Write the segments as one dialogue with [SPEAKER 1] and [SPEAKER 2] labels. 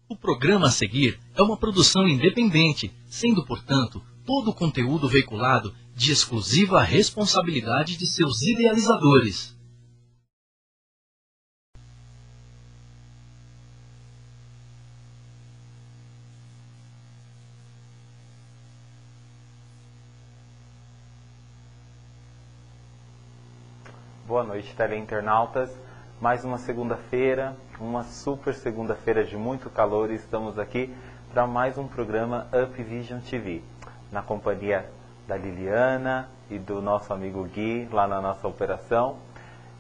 [SPEAKER 1] O programa a seguir é uma produção independente, sendo, portanto, todo o conteúdo veiculado de exclusiva responsabilidade de seus idealizadores.
[SPEAKER 2] Boa noite, teleinternautas. Mais uma segunda-feira, uma super segunda-feira de muito calor, e estamos aqui para mais um programa Up Vision TV, na companhia da Liliana e do nosso amigo Gui, lá na nossa operação,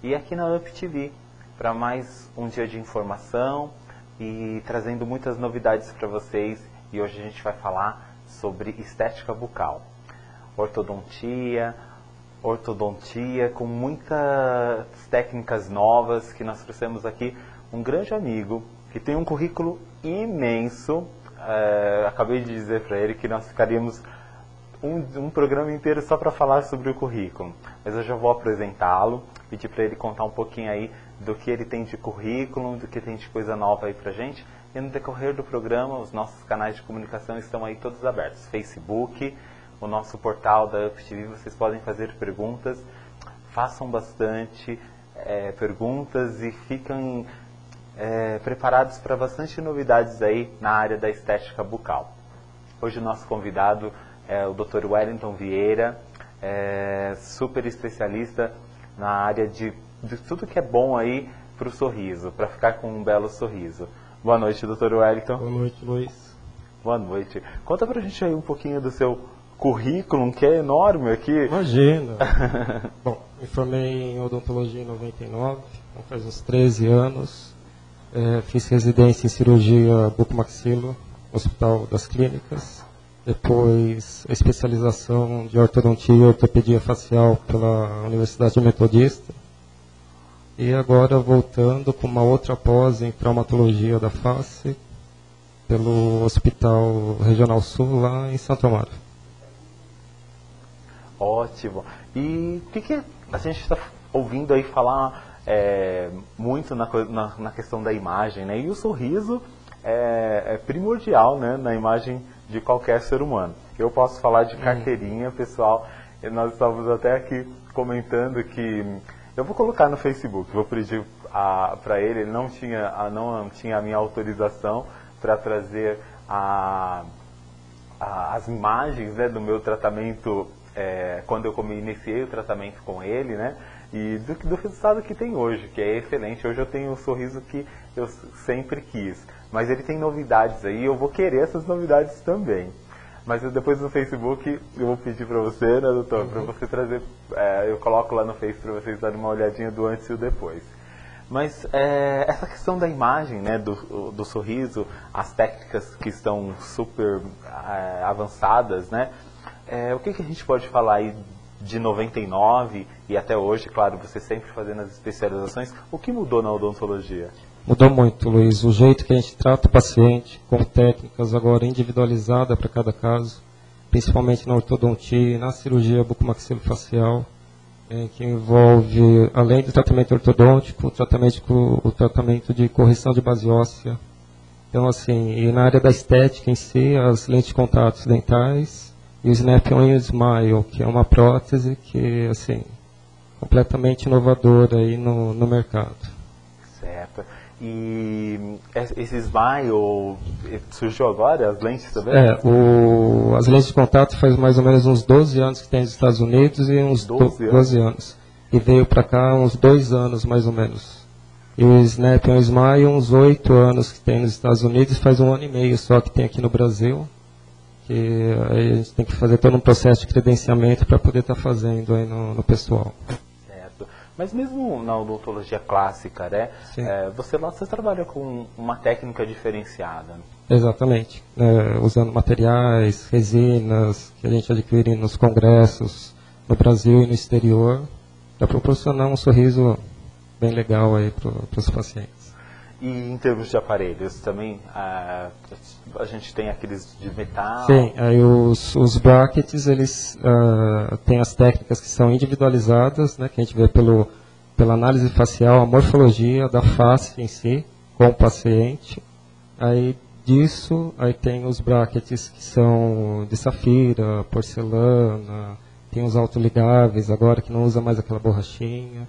[SPEAKER 2] e aqui na Up TV, para mais um dia de informação e trazendo muitas novidades para vocês. E hoje a gente vai falar sobre estética bucal, ortodontia com muitas técnicas novas que nós trouxemos aqui. Um grande amigo que tem um currículo imenso. Acabei de dizer para ele que nós ficaríamos um programa inteiro só para falar sobre o currículo, mas eu já vou apresentá-lo, pedir para ele contar um pouquinho aí do que ele tem de currículo, do que tem de coisa nova aí pra gente. E no decorrer do programa, os nossos canais de comunicação estão aí todos abertos: Facebook, o nosso portal da Up TV. Vocês podem fazer perguntas, façam bastante perguntas e fiquem preparados para bastante novidades aí na área da estética bucal. Hoje o nosso convidado é o Dr. Wellington Vieira, super especialista na área de tudo que é bom aí para o sorriso, para ficar com um belo sorriso. Boa noite, Dr. Wellington.
[SPEAKER 3] Boa noite, Luiz.
[SPEAKER 2] Boa noite. Conta pra gente aí um pouquinho do seu currículo, que é enorme aqui.
[SPEAKER 3] Imagina. Bom, me formei em odontologia em 99, então faz uns 13 anos. Fiz residência em cirurgia bucomaxilo, no Hospital das Clínicas. Depois, a especialização de ortodontia e ortopedia facial pela Universidade Metodista. E agora voltando com uma outra pós em traumatologia da face, pelo Hospital Regional Sul, lá em Santo Amaro.
[SPEAKER 2] Ótimo. E o que a gente está ouvindo aí falar muito na questão da imagem, né? E o sorriso é primordial, né, na imagem de qualquer ser humano. Eu posso falar de carteirinha, pessoal. Nós estávamos até aqui comentando que eu vou colocar no Facebook, vou pedir para ele não tinha a minha autorização para trazer as imagens, né, do meu tratamento, quando eu iniciei o tratamento com ele, né, e do resultado que tem hoje, que é excelente. Hoje eu tenho o sorriso que eu sempre quis, mas ele tem novidades aí, eu vou querer essas novidades também. Mas depois no Facebook eu vou pedir para você, né, doutor, para você trazer, eu coloco lá no Face para vocês darem uma olhadinha do antes e o depois. Mas essa questão da imagem, né, do sorriso, as técnicas que estão super avançadas, né, o que a gente pode falar aí de 99 e até hoje, claro, você sempre fazendo as especializações, o que mudou na odontologia?
[SPEAKER 3] Mudou muito, Luiz. O jeito que a gente trata o paciente, com técnicas agora individualizadas para cada caso, principalmente na ortodontia e na cirurgia bucomaxilofacial, que envolve, além do tratamento ortodôntico, o tratamento de correção de base óssea. Então, assim, e na área da estética em si, as lentes de contato dentais e o Snap-on e o Smile, que é uma prótese que, assim, completamente inovadora aí no mercado.
[SPEAKER 2] Certo. E esse Smile surgiu agora, as lentes também?
[SPEAKER 3] As lentes de contato faz mais ou menos uns 12 anos que tem nos Estados Unidos e uns 12 anos. E veio para cá uns 2 anos mais ou menos. E o Snap e o Smile uns 8 anos que tem nos Estados Unidos, faz 1 ano e meio só que tem aqui no Brasil. Que aí a gente tem que fazer todo um processo de credenciamento para poder estar fazendo aí no pessoal.
[SPEAKER 2] Mas mesmo na odontologia clássica, né, você trabalha com uma técnica diferenciada.
[SPEAKER 3] Exatamente. Usando materiais, resinas, que a gente adquire nos congressos, no Brasil e no exterior, para proporcionar um sorriso bem legal aí para os pacientes.
[SPEAKER 2] E em termos de aparelhos, também a gente tem aqueles de metal?
[SPEAKER 3] Sim, aí os brackets, eles têm as técnicas que são individualizadas, né, que a gente vê pelo pela análise facial, a morfologia da face em si, com o paciente. Aí disso, aí tem os brackets que são de safira, porcelana, tem os autoligáveis agora que não usa mais aquela borrachinha.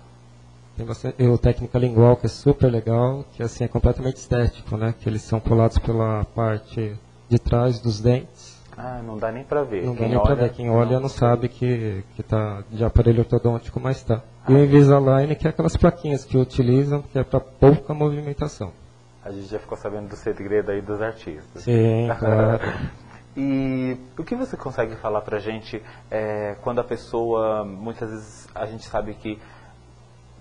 [SPEAKER 3] Tem bastante, o técnica lingual que é super legal, que assim é completamente estético, né? Que eles são colados pela parte de trás dos dentes.
[SPEAKER 2] Ah, não dá nem para ver.
[SPEAKER 3] Não dá nem para ver. Quem olha não sabe que tá de aparelho ortodôntico, mas está. E o Invisalign, que é aquelas plaquinhas que utilizam, que é para pouca movimentação.
[SPEAKER 2] A gente já ficou sabendo do segredo aí dos artistas.
[SPEAKER 3] Sim, claro.
[SPEAKER 2] E o que você consegue falar pra gente quando a pessoa, muitas vezes a gente sabe que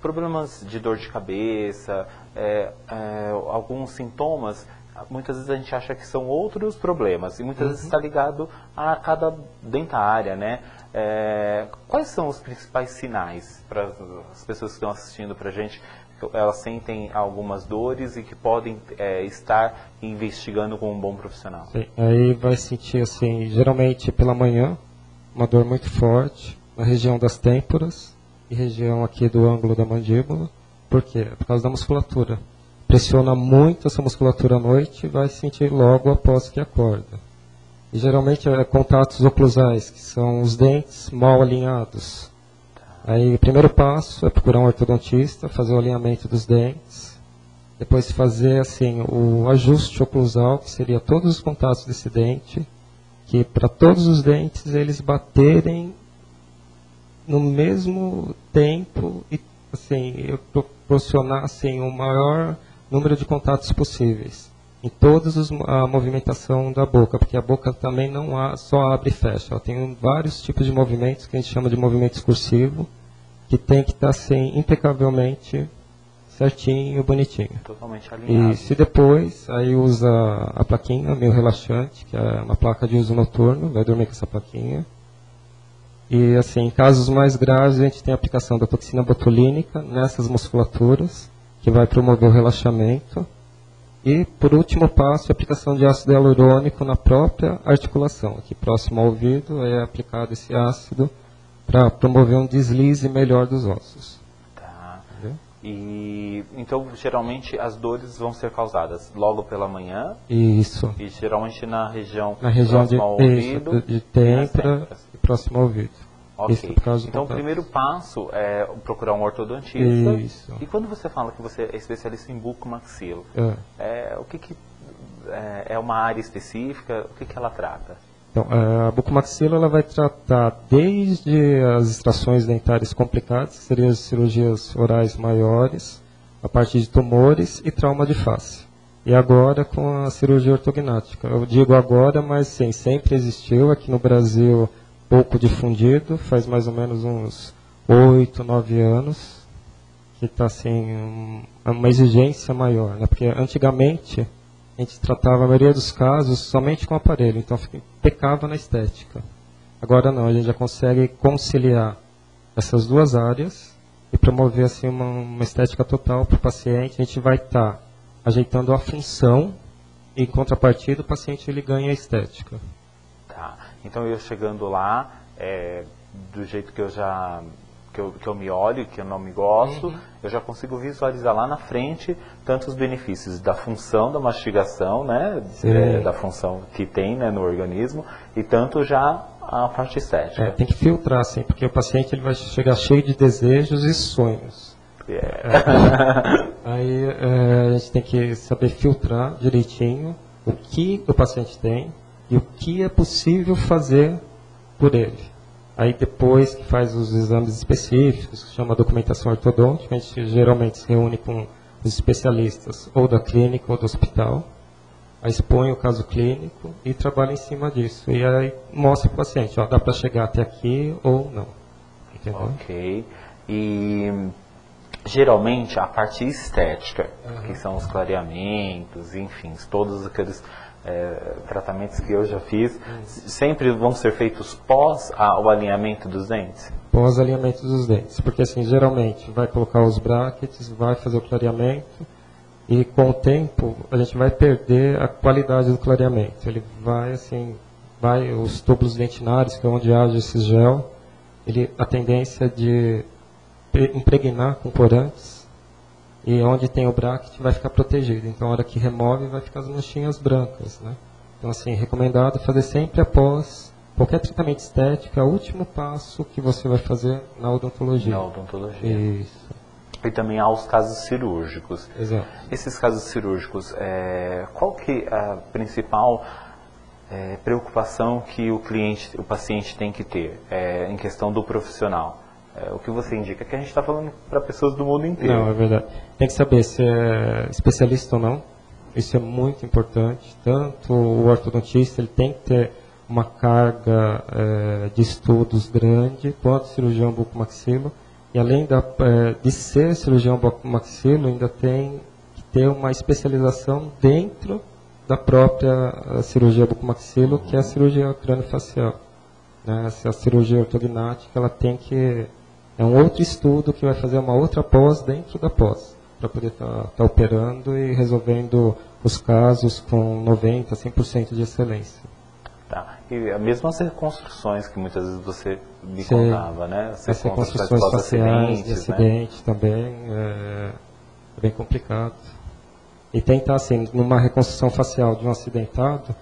[SPEAKER 2] problemas de dor de cabeça, alguns sintomas, muitas vezes a gente acha que são outros problemas e muitas vezes está ligado a cada dentária, né? Quais são os principais sinais para as pessoas que estão assistindo pra gente? Elas sentem algumas dores e que podem estar investigando com um bom profissional.
[SPEAKER 3] Sim, aí vai sentir assim, geralmente pela manhã, uma dor muito forte na região das têmporas e região aqui do ângulo da mandíbula. Por quê? Por causa da musculatura. Pressiona muito essa musculatura à noite e vai sentir logo após que acorda. E geralmente contatos oclusais, que são os dentes mal alinhados. Aí o primeiro passo é procurar um ortodontista, fazer o alinhamento dos dentes, depois fazer assim o ajuste oclusal, que seria todos os contatos desse dente, que para todos os dentes eles baterem no mesmo tempo e assim proporcionar assim o maior número de contatos possíveis em toda a movimentação da boca, porque a boca também não só abre e fecha, ela tem vários tipos de movimentos que a gente chama de movimento discursivo, que tem que estar assim, impecavelmente certinho, bonitinho.
[SPEAKER 2] Totalmente alinhado.
[SPEAKER 3] E se depois, aí usa a plaquinha meio relaxante, que é uma placa de uso noturno, vai dormir com essa plaquinha. E assim, em casos mais graves, a gente tem a aplicação da toxina botulínica nessas musculaturas, que vai promover o relaxamento. E, por último passo, a aplicação de ácido hialurônico na própria articulação. Aqui próximo ao ouvido é aplicado esse ácido para promover um deslize melhor dos ossos.
[SPEAKER 2] Tá. E então, geralmente, as dores vão ser causadas logo pela manhã.
[SPEAKER 3] Isso.
[SPEAKER 2] E geralmente na região
[SPEAKER 3] próxima
[SPEAKER 2] ao ouvido.
[SPEAKER 3] De têmpora e próximo ao ouvido.
[SPEAKER 2] Ok.
[SPEAKER 3] Então,
[SPEAKER 2] o primeiro passo é procurar um ortodontista.
[SPEAKER 3] Isso.
[SPEAKER 2] E quando você fala que você é especialista em bucomaxilo, o que é uma área específica? O que ela trata?
[SPEAKER 3] Então, a bucomaxila ela vai tratar desde as extrações dentárias complicadas, que seriam as cirurgias orais maiores, a parte de tumores e trauma de face. E agora com a cirurgia ortognática. Eu digo agora, mas sim, sempre existiu aqui no Brasil, pouco difundido, faz mais ou menos uns 8, 9 anos, que está assim, uma exigência maior, né? Porque antigamente a gente tratava a maioria dos casos somente com aparelho, então pecava na estética. Agora não, a gente já consegue conciliar essas duas áreas e promover assim, uma estética total para o paciente. A gente vai estar ajeitando a função e, em contrapartida, o paciente ele ganha a estética.
[SPEAKER 2] Tá. Então eu chegando lá, do jeito que eu me olho, que eu não me gosto, eu já consigo visualizar lá na frente tanto os benefícios da função da mastigação, né, da função que tem, né, no organismo, e tanto já a parte estética.
[SPEAKER 3] Tem que filtrar, assim, porque o paciente ele vai chegar cheio de desejos e sonhos. Aí a gente tem que saber filtrar direitinho o que o paciente tem e o que é possível fazer por ele. Aí depois que faz os exames específicos, que chama documentação ortodôntica, a gente geralmente se reúne com os especialistas ou da clínica ou do hospital, aí expõe o caso clínico e trabalha em cima disso. E aí mostra para o paciente, dá para chegar até aqui ou não. Entendeu?
[SPEAKER 2] Ok. E geralmente a parte estética, que são os clareamentos, enfim, todos aqueles tratamentos que eu já fiz, sempre vão ser feitos pós o alinhamento dos dentes?
[SPEAKER 3] Pós alinhamento dos dentes, porque assim, geralmente vai colocar os brackets, vai fazer o clareamento e com o tempo a gente vai perder a qualidade do clareamento. Ele vai assim, os tubos dentinários, que é onde age esse gel, a tendência de impregnar com corantes, e onde tem o bracket vai ficar protegido. Então, a hora que remove, vai ficar as manchinhas brancas, né? Então, assim, recomendado fazer sempre após qualquer tratamento estético, é o último passo que você vai fazer na odontologia.
[SPEAKER 2] Na odontologia.
[SPEAKER 3] Isso.
[SPEAKER 2] E também há os casos cirúrgicos.
[SPEAKER 3] Exato.
[SPEAKER 2] Esses casos cirúrgicos, qual que é a principal preocupação que o paciente tem que ter em questão do profissional? O que você indica? Que a gente está falando para pessoas do mundo inteiro.
[SPEAKER 3] Não, é verdade. Tem que saber se é especialista ou não. Isso é muito importante. Tanto o ortodontista, ele tem que ter uma carga de estudos grande, quanto o cirurgião bucomaxilo. E além de ser cirurgião bucomaxilo, ainda tem que ter uma especialização dentro da própria cirurgia bucomaxilo, que é a cirurgia craniofacial. Né? A cirurgia ortognática, ela tem que... É um outro estudo que vai fazer uma outra pós dentro da pós, para poder estar operando e resolvendo os casos com 90%, 100% de excelência.
[SPEAKER 2] Tá. E mesmo as reconstruções que muitas vezes você me contava, né?
[SPEAKER 3] As reconstruções faciais de acidente, né? Também é bem complicado. E tentar, assim, numa reconstrução facial de um acidentado,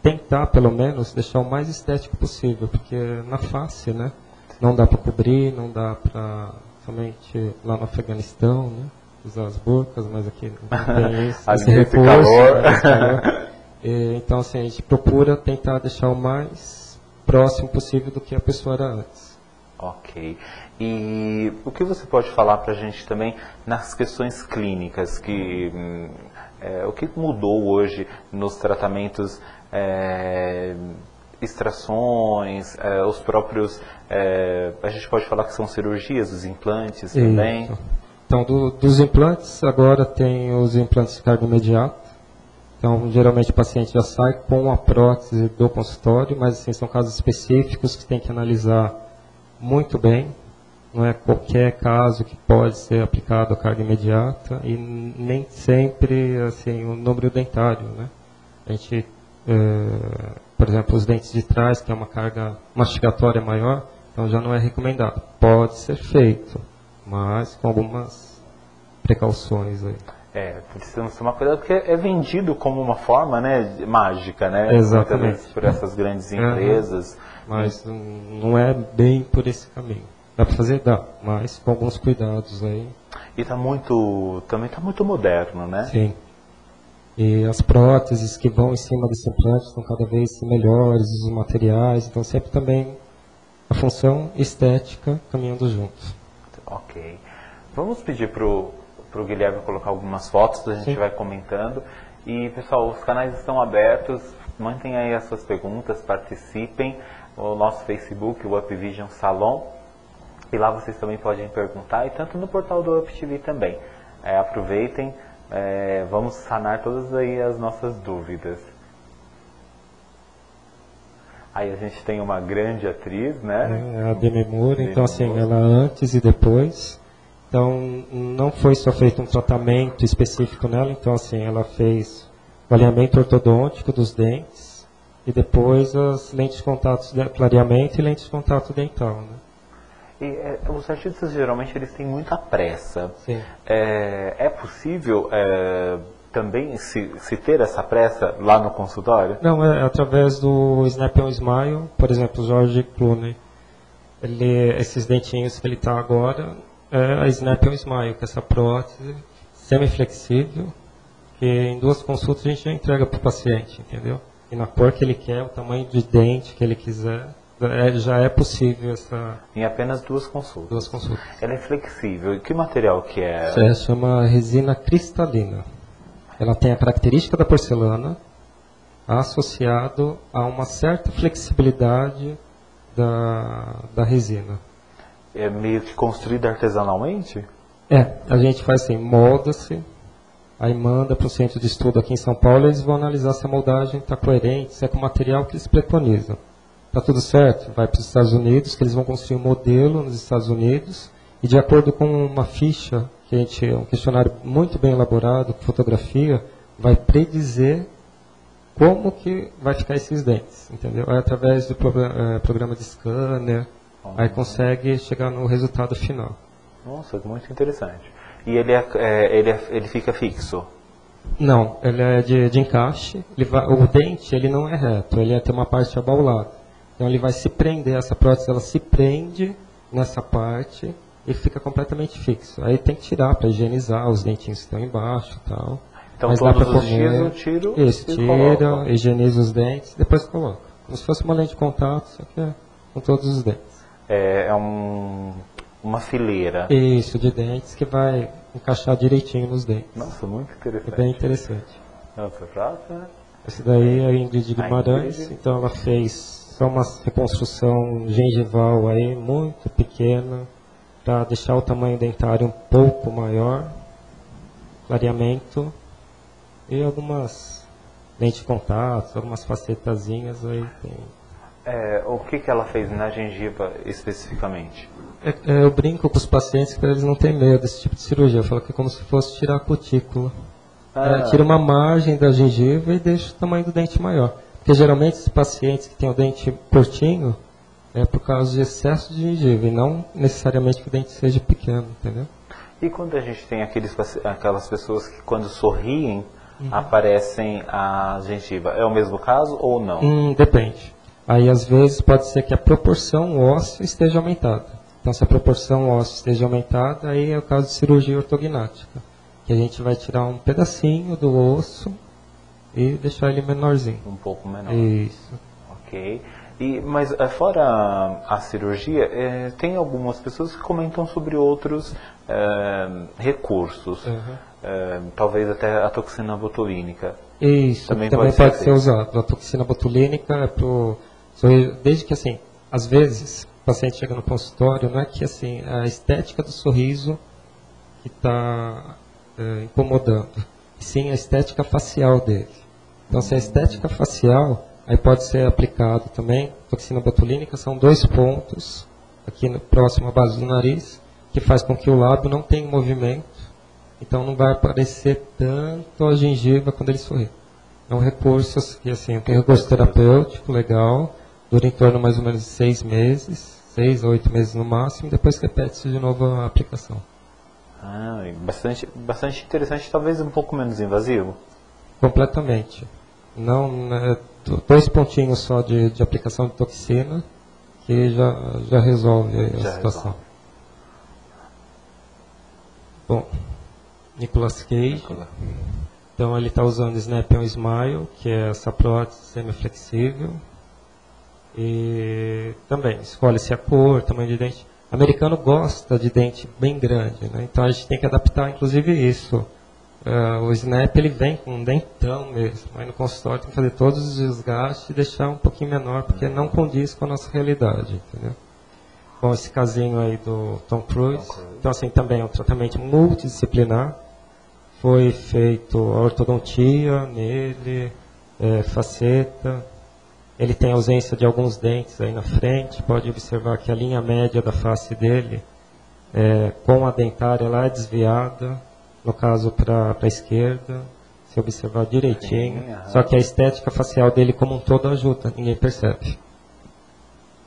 [SPEAKER 3] tentar, pelo menos, deixar o mais estético possível, porque na face, né? Não dá para cobrir, não dá para, somente lá no Afeganistão, né? Usar as burcas, mas aqui não tem isso.
[SPEAKER 2] Esse recurso,
[SPEAKER 3] calor. Então, assim, a gente procura tentar deixar o mais próximo possível do que a pessoa era antes.
[SPEAKER 2] Ok. E o que você pode falar para a gente também nas questões clínicas? O que mudou hoje nos tratamentos, extrações, os próprios... a gente pode falar que são cirurgias, os implantes também?
[SPEAKER 3] Isso. Então, dos implantes, agora tem os implantes de carga imediata. Então, geralmente o paciente já sai com a prótese do consultório, mas assim, são casos específicos que tem que analisar muito bem. Não é qualquer caso que pode ser aplicado a carga imediata e nem sempre assim, o número dentário. Né? A gente, por exemplo, os dentes de trás, que é uma carga mastigatória maior, então já não é recomendado. Pode ser feito, mas com algumas precauções aí.
[SPEAKER 2] Precisamos tomar cuidado porque é vendido como uma forma, né, mágica, né?
[SPEAKER 3] Exatamente.
[SPEAKER 2] Por essas grandes empresas.
[SPEAKER 3] Mas não é bem por esse caminho. Dá para fazer? Dá, mas com alguns cuidados aí.
[SPEAKER 2] E também está muito moderno, né?
[SPEAKER 3] Sim. E as próteses que vão em cima desse implante estão cada vez melhores, os materiais, então sempre também a função estética caminhando juntos.
[SPEAKER 2] Ok. Vamos pedir para o Guilherme colocar algumas fotos, a gente vai comentando. E, pessoal, os canais estão abertos, mantenham aí as suas perguntas, participem. O nosso Facebook, o UpVision Salon, e lá vocês também podem perguntar, e tanto no portal do UpTV também. Aproveitem, vamos sanar todas aí as nossas dúvidas. Aí a gente tem uma grande atriz, né?
[SPEAKER 3] A Demi Moore, então assim, ela antes e depois. Então, não foi só feito um tratamento específico nela, então assim, ela fez o alinhamento ortodôntico dos dentes e depois as lentes de contato de clareamento e lentes de contato dental, né?
[SPEAKER 2] E os artistas geralmente eles têm muita pressa.
[SPEAKER 3] Sim.
[SPEAKER 2] É possível também se ter essa pressa lá no consultório?
[SPEAKER 3] Não, é através do Snap-on Smile, por exemplo, o George Clooney. Esses dentinhos que ele está agora... a Snap-on Smile, que é essa prótese semiflexível, que em 2 consultas a gente já entrega para o paciente, entendeu? E na cor que ele quer, o tamanho de dente que ele quiser, já é possível essa...
[SPEAKER 2] Em apenas 2 consultas?
[SPEAKER 3] 2 consultas.
[SPEAKER 2] Ela é flexível. E que material que é?
[SPEAKER 3] Chama resina cristalina. Ela tem a característica da porcelana associado a uma certa flexibilidade da resina.
[SPEAKER 2] É meio que construída artesanalmente?
[SPEAKER 3] A gente faz assim, molda-se, aí manda para o centro de estudo aqui em São Paulo, eles vão analisar se a moldagem está coerente, se é com o material que eles preconizam. Está tudo certo? Vai para os Estados Unidos, que eles vão construir um modelo nos Estados Unidos, e de acordo com uma ficha, um questionário muito bem elaborado, com fotografia, vai predizer como que vai ficar esses dentes, entendeu? É através do programa de scanner. Aí consegue chegar no resultado final.
[SPEAKER 2] Nossa, muito interessante. E ele fica fixo?
[SPEAKER 3] Não, ele é de encaixe. O dente ele não é reto, ele tem uma parte abaulada. Então ele vai se prender, essa prótese ela se prende nessa parte e fica completamente fixo. Aí tem que tirar para higienizar, os dentinhos que estão embaixo e tal.
[SPEAKER 2] Então
[SPEAKER 3] Mas
[SPEAKER 2] todos
[SPEAKER 3] dá pra
[SPEAKER 2] os dias
[SPEAKER 3] comer.
[SPEAKER 2] eu tiro
[SPEAKER 3] Isso,
[SPEAKER 2] e
[SPEAKER 3] tira,
[SPEAKER 2] coloco.
[SPEAKER 3] higieniza os dentes, depois coloca. Como se fosse uma lente de contato, só que é com todos os dentes.
[SPEAKER 2] É uma fileira.
[SPEAKER 3] Isso, de dentes que vai encaixar direitinho nos dentes.
[SPEAKER 2] Nossa, muito interessante.
[SPEAKER 3] É bem interessante.
[SPEAKER 2] Nossa, próxima.
[SPEAKER 3] Esse daí é a Ingrid Guimarães,
[SPEAKER 2] Ingrid.
[SPEAKER 3] então ela fez só uma reconstrução gengival aí, muito pequena, para deixar o tamanho dentário um pouco maior, clareamento e algumas lentes de contato, algumas facetazinhas aí tem.
[SPEAKER 2] O que ela fez na gengiva especificamente?
[SPEAKER 3] Eu brinco com os pacientes que eles não têm medo desse tipo de cirurgia, eu falo que é como se fosse tirar a cutícula. Tira uma margem da gengiva e deixa o tamanho do dente maior. Porque geralmente os pacientes que têm o dente curtinho é por causa de excesso de gengiva e não necessariamente que o dente seja pequeno, entendeu?
[SPEAKER 2] E quando a gente tem aquelas pessoas que quando sorriem aparecem a gengiva, é o mesmo caso ou não?
[SPEAKER 3] Depende. Aí às vezes pode ser que a proporção óssea esteja aumentada. Então se a proporção óssea esteja aumentada, aí é o caso de cirurgia ortognática. Que a gente vai tirar um pedacinho do osso e deixar ele menorzinho.
[SPEAKER 2] Um pouco menor.
[SPEAKER 3] Isso.
[SPEAKER 2] Ok. Mas fora a cirurgia, tem algumas pessoas que comentam sobre outros recursos. Talvez até a toxina botulínica.
[SPEAKER 3] Isso, também pode ser usado. A toxina botulínica é desde que assim, às vezes, o paciente chega no consultório, não é que assim, a estética do sorriso que está incomodando, e sim a estética facial dele. Então, se a estética facial, aí pode ser aplicado também, toxina botulínica, são 2 pontos, aqui próximo à base do nariz, que faz com que o lábio não tenha movimento, então não vai aparecer tanto a gengiva quando ele sorri. É um recurso, que assim, um recurso terapêutico, legal, dura em torno mais ou menos de 6 meses, 6 a 8 meses no máximo, depois repete-se de novo a aplicação.
[SPEAKER 2] Bastante interessante, talvez um pouco menos invasivo.
[SPEAKER 3] Completamente. Não, 2 pontinhos só de aplicação de toxina que já resolve a situação. Bom, Nicolas Cage. Então ele está usando Snap-on Smile, que é essa prótese semiflexível. E também escolhe-se a cor, tamanho de dente. O americano gosta de dente bem grande, né? Então a gente tem que adaptar inclusive isso. O Snap ele vem com um dentão mesmo, aí no consultório tem que fazer todos os desgastes e deixar um pouquinho menor, porque não condiz com a nossa realidade, entendeu? Bom, esse casinho aí do Tom Cruise, então assim também é um tratamento multidisciplinar, foi feito a ortodontia nele, faceta, ele tem ausência de alguns dentes aí na frente, pode observar que a linha média da face dele, com a dentária, ela é desviada, no caso para a esquerda, se observar direitinho, só que a estética facial dele como um todo ajuda, ninguém percebe.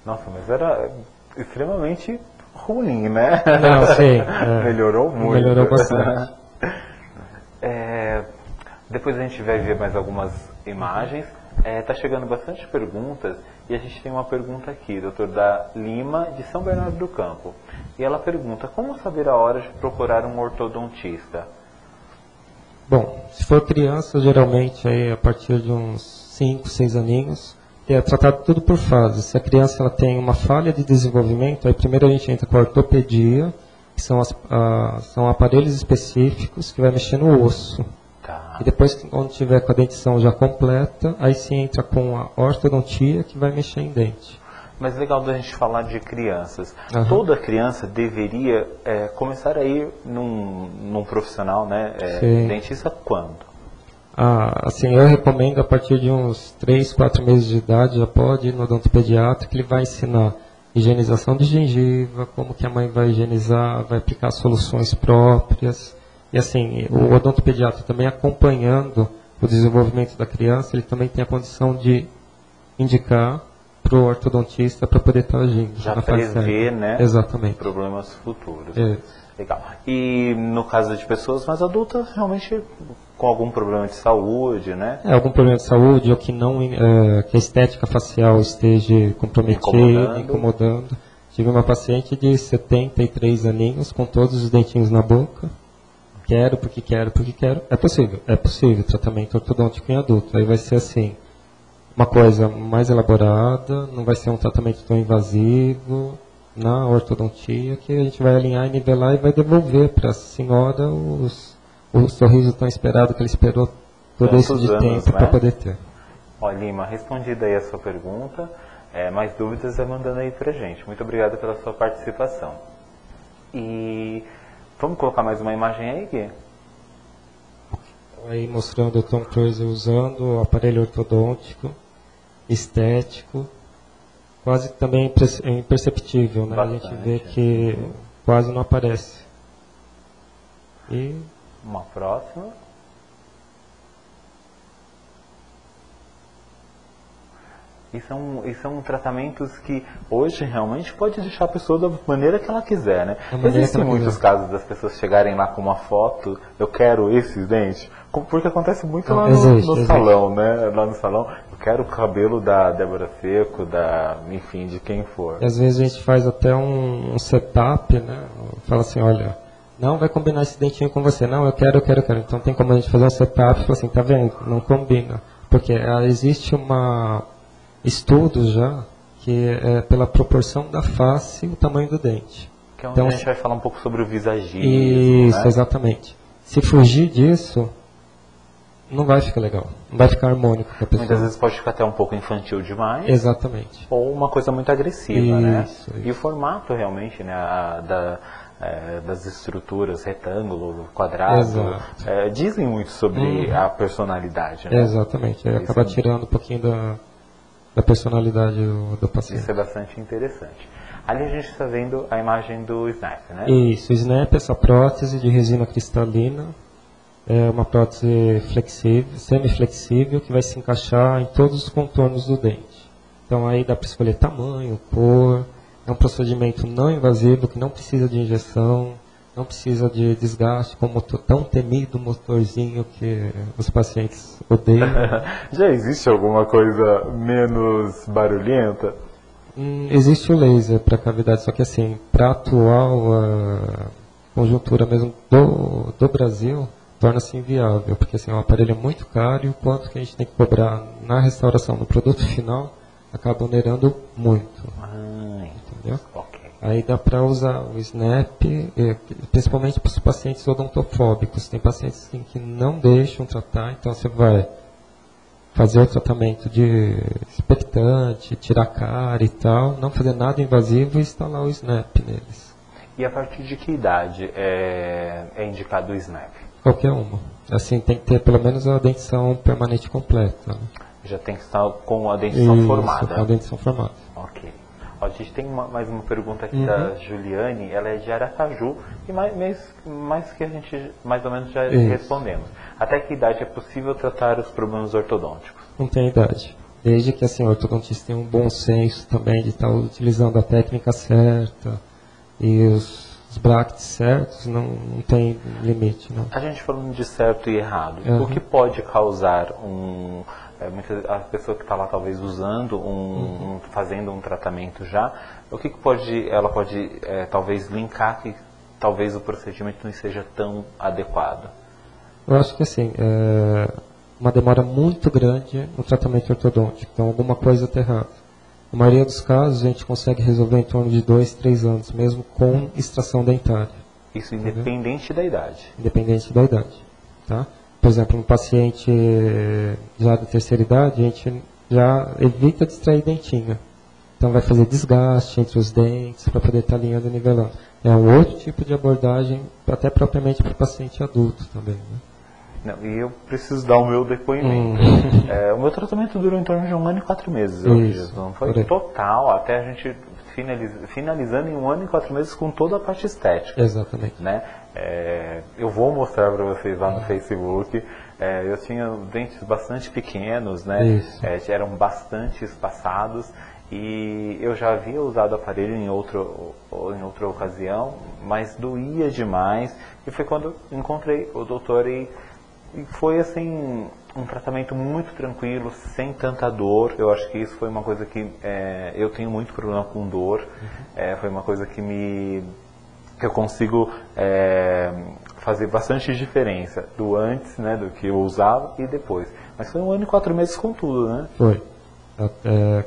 [SPEAKER 2] Nossa, mas era extremamente ruim, né?
[SPEAKER 3] Não, sim.
[SPEAKER 2] Melhorou muito.
[SPEAKER 3] Melhorou bastante.
[SPEAKER 2] Depois a gente vai ver mais algumas imagens. Está chegando bastante perguntas e a gente tem uma pergunta aqui, doutor da Lima, de São Bernardo do Campo. E ela pergunta, como saber a hora de procurar um ortodontista?
[SPEAKER 3] Bom, se for criança, geralmente aí, a partir de uns 5, 6 aninhos, é tratado tudo por fases. Se a criança ela tem uma falha de desenvolvimento, aí primeiro a gente entra com a ortopedia, que são aparelhos específicos que vai mexer no osso. E depois, quando tiver com a dentição já completa, aí se entra com a ortodontia, que vai mexer em dente.
[SPEAKER 2] Mas legal da gente falar de crianças. Toda criança deveria começar a ir num profissional, né? Dentista quando?
[SPEAKER 3] Assim, eu recomendo a partir de uns 3, 4 meses de idade, já pode ir no odontopediatra, que ele vai ensinar higienização de gengiva, como que a mãe vai higienizar, vai aplicar soluções próprias. E assim, o odontopediatra também acompanhando o desenvolvimento da criança, ele também tem a condição de indicar para o ortodontista para poder estar agindo.
[SPEAKER 2] Já
[SPEAKER 3] na fase
[SPEAKER 2] prever,
[SPEAKER 3] certa.
[SPEAKER 2] né?
[SPEAKER 3] Exatamente.
[SPEAKER 2] Problemas futuros.
[SPEAKER 3] É.
[SPEAKER 2] Legal. E no caso de pessoas mais adultas, realmente com algum problema de saúde, né?
[SPEAKER 3] Algum problema de saúde ou que não que a estética facial esteja comprometida, incomodando. Tive uma paciente de 73 aninhos com todos os dentinhos na boca. Quero, porque quero, porque quero. É possível tratamento ortodôntico em adulto. Aí vai ser assim, uma coisa mais elaborada, não vai ser um tratamento tão invasivo na ortodontia, que a gente vai alinhar e nivelar e vai devolver para a senhora o sorriso tão esperado que ele esperou todo esse de tempo, né? Para poder ter.
[SPEAKER 2] Ó, Lima, respondida aí a sua pergunta. Mais dúvidas mandando aí pra gente. Muito obrigado pela sua participação. E vamos colocar mais uma imagem aí, Gui?
[SPEAKER 3] Aí mostrando o Tom Cruise usando o aparelho ortodôntico, estético, quase também imperceptível, né?
[SPEAKER 2] Bastante.
[SPEAKER 3] A gente vê que quase não aparece. E
[SPEAKER 2] uma próxima. E são tratamentos que hoje realmente pode deixar a pessoa da maneira que ela quiser, né? Existem muitos casos das pessoas chegarem lá com uma foto, eu quero esses dentes, porque acontece muito lá no salão, né? Lá no salão, eu quero o cabelo da Débora Seco, enfim, de quem for.
[SPEAKER 3] E às vezes a gente faz até um setup, né? Fala assim, olha, não vai combinar esse dentinho com você, não, eu quero. Então tem como a gente fazer um setup e falar assim, tá vendo? Não combina. Porque existe estudos já que é pela proporção da face e o tamanho do dente.
[SPEAKER 2] Que é onde
[SPEAKER 3] então,
[SPEAKER 2] a gente vai falar um pouco sobre o visagismo.
[SPEAKER 3] Isso,
[SPEAKER 2] né?
[SPEAKER 3] Exatamente. Se fugir disso, não vai ficar legal, não vai ficar harmônico com a pessoa.
[SPEAKER 2] Muitas vezes pode ficar até um pouco infantil demais.
[SPEAKER 3] Exatamente.
[SPEAKER 2] Ou uma coisa muito agressiva, né?
[SPEAKER 3] Isso.
[SPEAKER 2] E o formato realmente, né, das estruturas, retângulo, quadrado, dizem muito sobre a personalidade, né?
[SPEAKER 3] Exatamente, acaba tirando um pouquinho da personalidade do paciente.
[SPEAKER 2] Isso é bastante interessante. Ali a gente está vendo a imagem do Snap, né?
[SPEAKER 3] Isso, o Snap é essa prótese de resina cristalina, é uma prótese flexível, semiflexível, que vai se encaixar em todos os contornos do dente. Então aí dá para escolher tamanho, cor, é um procedimento não invasivo, que não precisa de injeção, não precisa de desgaste com o tão temido motorzinho que os pacientes odeiam.
[SPEAKER 2] Já existe alguma coisa menos barulhenta?
[SPEAKER 3] Existe o laser para cavidade, só que assim, para a atual conjuntura mesmo do Brasil, torna-se inviável, porque assim, o aparelho é muito caro e o quanto que a gente tem que cobrar na restauração, no produto final, acaba onerando muito. Entendeu?
[SPEAKER 2] Okay.
[SPEAKER 3] Aí dá para usar o Snap, principalmente para os pacientes odontofóbicos. Tem pacientes assim, que não deixam tratar, então você vai fazer o tratamento de expectante, tirar a cara e tal, não fazer nada invasivo e instalar o Snap neles.
[SPEAKER 2] E a partir de que idade é indicado o Snap?
[SPEAKER 3] Qualquer uma. Assim, tem que ter pelo menos a dentição permanente completa. Né?
[SPEAKER 2] Já tem que estar com a dentição formada.
[SPEAKER 3] Com a dentição formada.
[SPEAKER 2] Ok. Ó, a gente tem mais uma pergunta aqui da Juliane, ela é de Aracaju, e mais que a gente mais ou menos já respondemos. Até que idade é possível tratar os problemas ortodônticos?
[SPEAKER 3] Não tem idade. Desde que assim, o ortodontista tenha um bom senso também de estar utilizando a técnica certa e os brackets certos, não tem limite. Não.
[SPEAKER 2] A gente falando de certo e errado, o que pode causar a pessoa que está lá talvez usando, fazendo um tratamento já, o que ela pode talvez linkar que talvez o procedimento não seja tão adequado?
[SPEAKER 3] Eu acho que assim, uma demora muito grande no tratamento ortodôntico, então alguma coisa está errada. Na maioria dos casos a gente consegue resolver em torno de 2, 3 anos, mesmo com extração dentária.
[SPEAKER 2] Isso independente da idade?
[SPEAKER 3] Independente da idade, tá? Por exemplo, um paciente já de terceira idade, a gente já evita de extrair dentinho. Então vai fazer desgaste entre os dentes para poder estar alinhando e nivelando. É um outro tipo de abordagem, até propriamente para o paciente adulto também. Né?
[SPEAKER 2] Não, e eu preciso dar o meu depoimento. O meu tratamento durou em torno de 1 ano e 4 meses. Não foi total, até a gente finalizando em 1 ano e 4 meses com toda a parte estética.
[SPEAKER 3] Exatamente.
[SPEAKER 2] Né? Eu vou mostrar para vocês lá no Facebook. Eu tinha dentes bastante pequenos, né? Eram bastante espaçados. E eu já havia usado o aparelho em outra ocasião, mas doía demais. E foi quando encontrei o doutor e foi assim um tratamento muito tranquilo, sem tanta dor. Eu acho que isso foi uma coisa que eu tenho muito problema com dor. Foi uma coisa que eu consigo fazer bastante diferença do antes, né, do que eu usava e depois. Mas foi 1 ano e 4 meses com tudo, né?
[SPEAKER 3] Foi.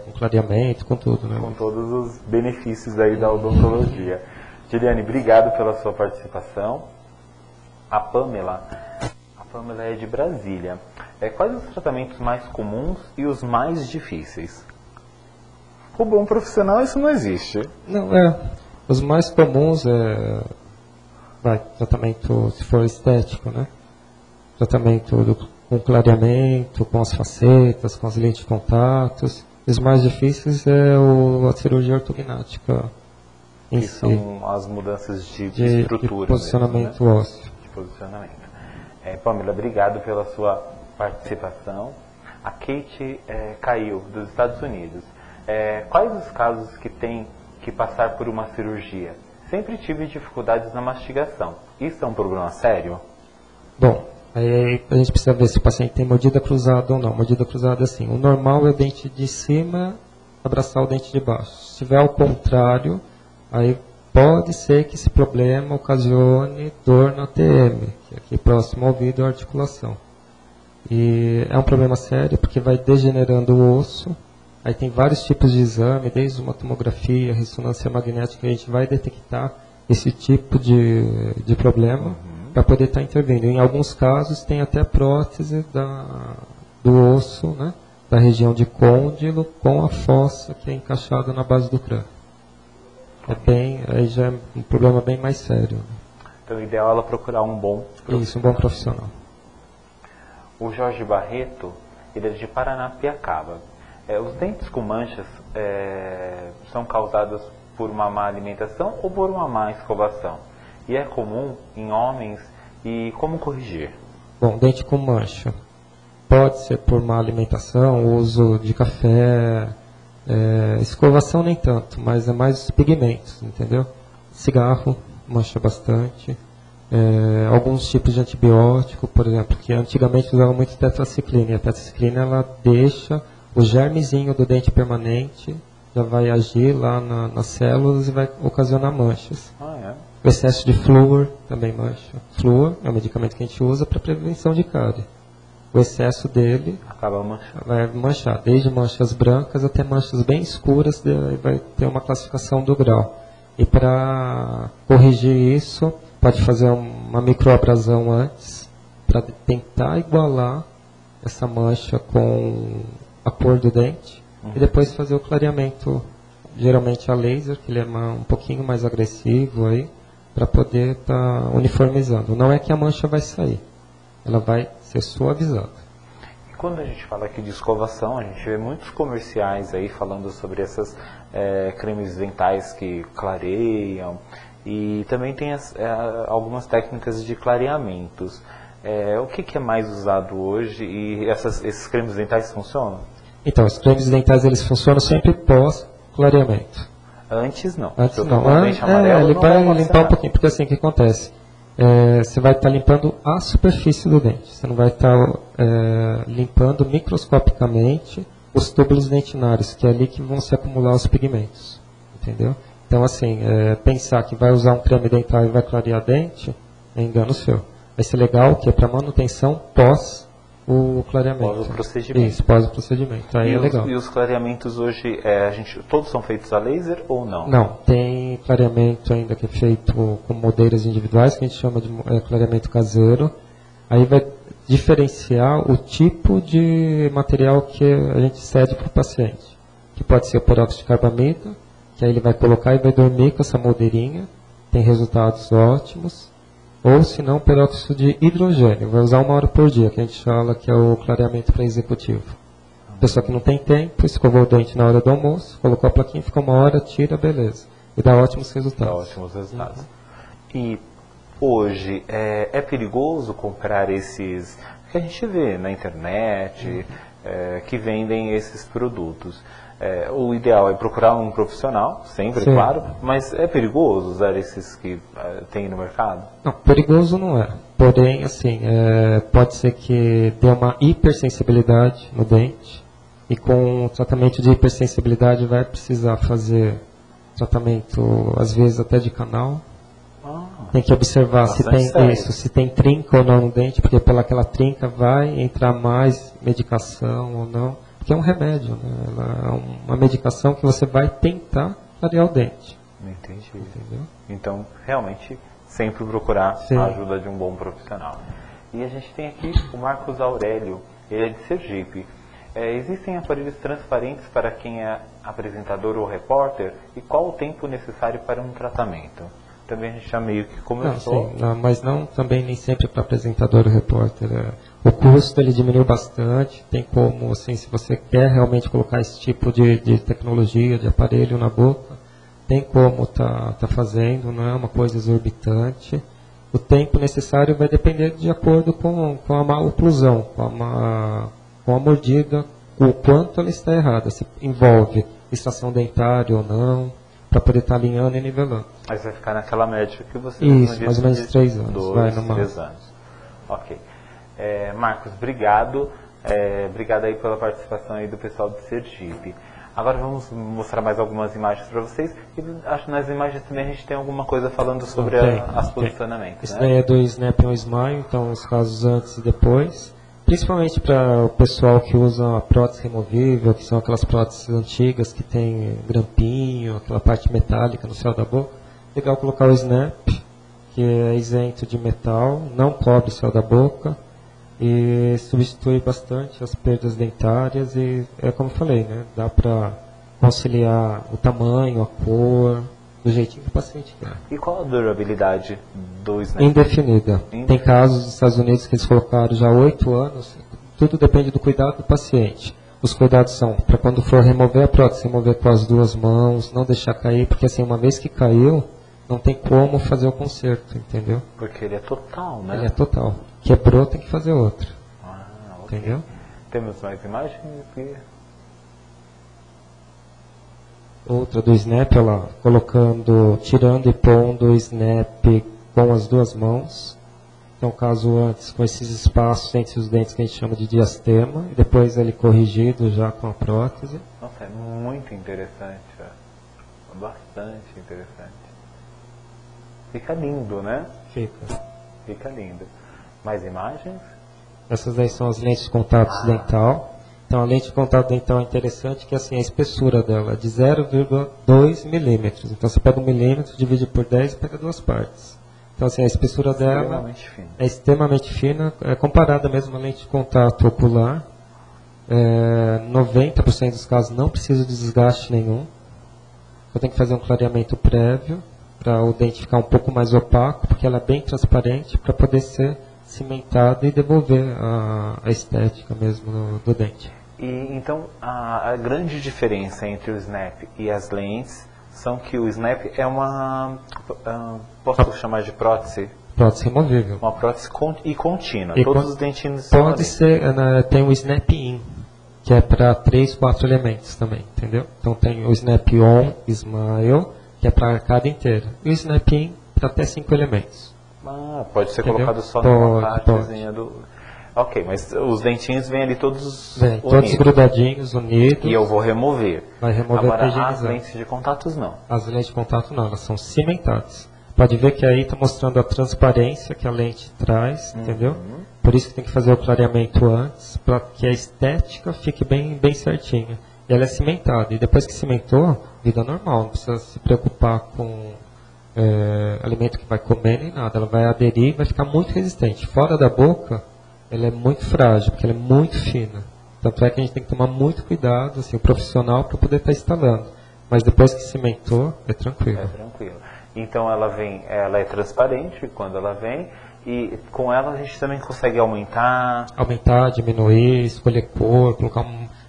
[SPEAKER 3] Com clareamento, com tudo, né?
[SPEAKER 2] Com todos os benefícios aí da odontologia. Giliane, obrigado pela sua participação. A Pamela é de Brasília. Quais os tratamentos mais comuns e os mais difíceis? O bom profissional, isso não existe.
[SPEAKER 3] Não, os mais comuns tratamento, se for estético, né? Tratamento com clareamento, com as facetas, com as lentes de contatos. Os mais difíceis a cirurgia ortognática em
[SPEAKER 2] que
[SPEAKER 3] si.
[SPEAKER 2] São as mudanças de estrutura.
[SPEAKER 3] De posicionamento
[SPEAKER 2] mesmo, né?
[SPEAKER 3] ósseo.
[SPEAKER 2] De posicionamento. Pamela, obrigado pela sua participação. A Kate caiu dos Estados Unidos. Quais os casos que tem que passar por uma cirurgia? Sempre tive dificuldades na mastigação. Isso é um problema sério?
[SPEAKER 3] Bom, aí a gente precisa ver se o paciente tem mordida cruzada ou não. Mordida cruzada, assim, o normal é o dente de cima abraçar o dente de baixo. Se tiver ao contrário, aí pode ser que esse problema ocasione dor na TM, que é aqui próximo ao ouvido e à articulação. E é um problema sério porque vai degenerando o osso. Aí tem vários tipos de exame, desde uma tomografia, ressonância magnética, que a gente vai detectar esse tipo de problema para poder estar intervindo. Em alguns casos tem até prótese do osso, né, da região de côndilo com a fossa que é encaixada na base do crânio. Aí já é um problema bem mais sério.
[SPEAKER 2] Então o ideal é ela procurar um bom profissional.
[SPEAKER 3] Isso, um bom profissional.
[SPEAKER 2] O Jorge Barreto, ele é de Paranapiacaba. Os dentes com manchas são causados por uma má alimentação ou por uma má escovação? E é comum em homens, e como corrigir?
[SPEAKER 3] Bom, dente com mancha pode ser por má alimentação, uso de café, escovação nem tanto, mas é mais os pigmentos, entendeu? Cigarro mancha bastante, alguns tipos de antibiótico, por exemplo, que antigamente usava muito tetraciclina, e a tetraciclina ela deixa o germezinho do dente permanente, já vai agir lá nas células e vai ocasionar manchas. O excesso de flúor também mancha. Flúor é um medicamento que a gente usa para prevenção de cárie. O excesso dele vai manchar, desde manchas brancas até manchas bem escuras, vai ter uma classificação do grau. E para corrigir isso, pode fazer uma microabrasão antes, para tentar igualar essa mancha com a cor do dente, e depois fazer o clareamento, geralmente a laser, que ele é um pouquinho mais agressivo aí, para poder estar uniformizando. Não é que a mancha vai sair, ela vai ser suavizada.
[SPEAKER 2] E quando a gente fala aqui de escovação, a gente vê muitos comerciais aí falando sobre essas cremes dentais que clareiam, e também tem algumas técnicas de clareamentos. O que é mais usado hoje, e esses cremes dentais funcionam?
[SPEAKER 3] Então, os cremes dentais eles funcionam sempre pós-clareamento.
[SPEAKER 2] Antes não.
[SPEAKER 3] Antes não. Ele vai limpar um pouquinho, porque assim, o que acontece? Você vai estar limpando a superfície do dente. Você não vai estar limpando microscopicamente os túbulos dentinários, que é ali que vão se acumular os pigmentos. Entendeu? Então, assim, pensar que vai usar um creme dental e vai clarear dente, é engano seu. Vai ser legal que é para manutenção pós o clareamento.
[SPEAKER 2] Pós o procedimento.
[SPEAKER 3] Isso, pós o procedimento. Aí é legal.
[SPEAKER 2] E os clareamentos hoje, todos são feitos a laser ou não?
[SPEAKER 3] Não, tem clareamento ainda que é feito com moldeiras individuais, que a gente chama de clareamento caseiro. Aí vai diferenciar o tipo de material que a gente cede para o paciente. Que pode ser o peróxido de carbamida, que aí ele vai colocar e vai dormir com essa moldeirinha. Tem resultados ótimos. Ou se não, peróxido de hidrogênio. Vai usar 1 hora por dia, que a gente fala que é o clareamento para executivo. Pessoa que não tem tempo, escovou o dente na hora do almoço, colocou a plaquinha, fica 1 hora, tira, beleza. E dá ótimos resultados.
[SPEAKER 2] Dá ótimos resultados. E hoje, é perigoso comprar esses que a gente vê na internet, que vendem esses produtos. O ideal é procurar um profissional, sempre,
[SPEAKER 3] Sim.
[SPEAKER 2] claro, mas é perigoso usar esses que tem no mercado?
[SPEAKER 3] Não, perigoso não é. Porém, assim, pode ser que dê uma hipersensibilidade no dente, e com o tratamento de hipersensibilidade vai precisar fazer tratamento, às vezes até de canal. Tem que observar se tem isso, se tem trinca ou não no dente, porque pelaquela trinca vai entrar mais medicação ou não. Porque é um remédio, né? Ela é uma medicação que você vai tentar clarear o dente.
[SPEAKER 2] Entendi.
[SPEAKER 3] Entendeu?
[SPEAKER 2] Então, realmente, sempre procurar
[SPEAKER 3] Sim.
[SPEAKER 2] a ajuda de um bom profissional. E a gente tem aqui o Marcos Aurélio, ele é de Sergipe. Existem aparelhos transparentes para quem é apresentador ou repórter? E qual o tempo necessário para um tratamento? Também a gente já meio que começou.
[SPEAKER 3] Não, mas não também nem sempre para apresentador ou repórter. O custo ele diminuiu bastante. Tem como, assim, se você quer realmente colocar esse tipo de tecnologia, de aparelho na boca, tem como tá fazendo, não é uma coisa exorbitante. O tempo necessário vai depender de acordo com a má oclusão, com a mordida, o quanto ela está errada, se envolve extração dentária ou não, para poder estar alinhando e nivelando.
[SPEAKER 2] Mas vai ficar naquela média que você
[SPEAKER 3] Isso, mais ou menos 3 anos.
[SPEAKER 2] 2,
[SPEAKER 3] vai no
[SPEAKER 2] 3
[SPEAKER 3] máximo.
[SPEAKER 2] anos. Ok. Marcos, obrigado. Obrigado aí pela participação aí do pessoal de Sergipe. Agora vamos mostrar mais algumas imagens para vocês. E acho que nas imagens também a gente tem alguma coisa falando sobre as posicionamentos.
[SPEAKER 3] Isso
[SPEAKER 2] né?
[SPEAKER 3] daí é do Snap on Smile, então os casos antes e depois. Principalmente para o pessoal que usa a prótese removível, que são aquelas próteses antigas que tem grampinho, aquela parte metálica no céu da boca. Legal colocar o Snap, que é isento de metal, não cobre o céu da boca e substitui bastante as perdas dentárias e é como eu falei, né? Dá para conciliar o tamanho, a cor, do jeitinho que o paciente quer.
[SPEAKER 2] E qual a durabilidade do Snap?
[SPEAKER 3] Indefinida. Tem casos nos Estados Unidos que eles colocaram já 8 anos. Tudo depende do cuidado do paciente. Os cuidados são para quando for remover a prótese, remover com as 2 mãos, não deixar cair, porque assim, uma vez que caiu, não tem como fazer o conserto, entendeu?
[SPEAKER 2] Porque ele é total, né?
[SPEAKER 3] Ele é total. Quebrou, tem que fazer outro.
[SPEAKER 2] Ok.
[SPEAKER 3] Entendeu?
[SPEAKER 2] Temos mais imagens?
[SPEAKER 3] Outra do Snap, olha lá, tirando e pondo o Snap com as 2 mãos. Então, caso antes, com esses espaços entre os dentes que a gente chama de diastema, e depois ele corrigido já com a prótese.
[SPEAKER 2] Nossa, é muito interessante. Bastante interessante. Fica lindo, né? Fica lindo. Mais imagens?
[SPEAKER 3] Essas daí são as lentes de contato dental. Então, a lente de contato dental é interessante que assim, a espessura dela é de 0,2 milímetros. Então, você pega 1 milímetro, divide por 10 e pega 2 partes. Então, assim, a espessura dela é extremamente fina, é comparada mesmo à lente de contato ocular. 90% dos casos não precisa de desgaste nenhum. Eu tenho que fazer um clareamento prévio para o dente ficar um pouco mais opaco, porque ela é bem transparente para poder ser cimentada e devolver a estética mesmo do dente.
[SPEAKER 2] E então a grande diferença entre o Snap e as lentes são que o Snap é uma posso chamar de prótese?
[SPEAKER 3] Prótese removível.
[SPEAKER 2] Uma prótese contínua.
[SPEAKER 3] E
[SPEAKER 2] Todos os dentinhos
[SPEAKER 3] pode ser, tem o Snap In, que é para 3, 4 elementos também, entendeu? Então tem o Snap On, Smile, que é para a arcada inteira. E o Snap In para até 5 elementos.
[SPEAKER 2] Pode ser
[SPEAKER 3] Entendeu?
[SPEAKER 2] colocado só numa partezinha do... Ok, mas os dentinhos vêm ali todos unidos.
[SPEAKER 3] Todos grudadinhos, unidos.
[SPEAKER 2] E eu vou remover.
[SPEAKER 3] Vai remover
[SPEAKER 2] Agora,
[SPEAKER 3] para
[SPEAKER 2] as lentes de contatos não.
[SPEAKER 3] As lentes de contato não, elas são cimentadas. Pode ver que aí está mostrando a transparência que a lente traz, entendeu? Por isso que tem que fazer o clareamento antes, para que a estética fique bem certinha. E ela é cimentada. E depois que cimentou, vida normal, não precisa se preocupar com alimento que vai comer nem nada. Ela vai aderir e vai ficar muito resistente. Fora da boca, ela é muito frágil, porque ela é muito fina. Tanto é que a gente tem que tomar muito cuidado, assim, o profissional, para poder estar instalando. Mas depois que cimentou, é tranquilo.
[SPEAKER 2] É tranquilo. Então ela é transparente quando ela vem, e com ela a gente também consegue aumentar,
[SPEAKER 3] diminuir, escolher cor, colocar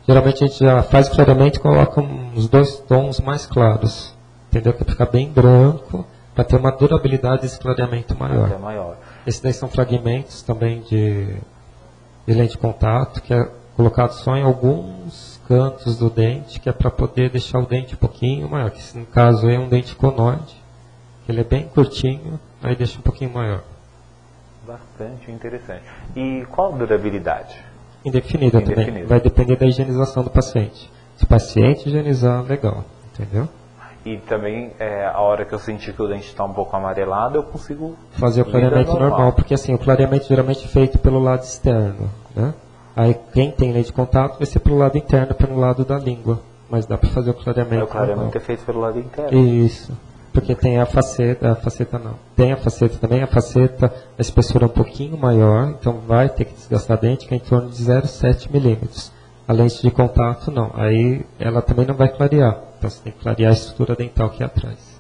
[SPEAKER 3] geralmente a gente já faz o clareamento e coloca uns 2 tons mais claros, entendeu? Que é para ficar bem branco, para ter uma durabilidade desse clareamento maior.
[SPEAKER 2] Até maior.
[SPEAKER 3] Esses daí são fragmentos também de lente de contato, que colocado só em alguns cantos do dente, que é para poder deixar o dente um pouquinho maior, que no caso é um dente conoide, que ele é bem curtinho, aí deixa um pouquinho maior.
[SPEAKER 2] Bastante interessante. E qual a durabilidade?
[SPEAKER 3] Indefinida também, vai depender da higienização do paciente. Se o paciente higienizar, legal, entendeu?
[SPEAKER 2] E também, a hora que eu sentir que o dente está um pouco amarelado, eu consigo
[SPEAKER 3] fazer o clareamento normal, porque assim, o clareamento geralmente é feito pelo lado externo, né? Aí quem tem lente de contato vai ser pelo lado interno, pelo lado da língua, mas dá para fazer o clareamento.
[SPEAKER 2] O clareamento é feito pelo lado interno.
[SPEAKER 3] Isso, porque tem a faceta não. Tem a faceta também, a espessura é um pouquinho maior, então vai ter que desgastar a dente, que é em torno de 0,7 milímetros. A lente de contato não, aí ela também não vai clarear. Então você tem que clarear a estrutura dental aqui atrás.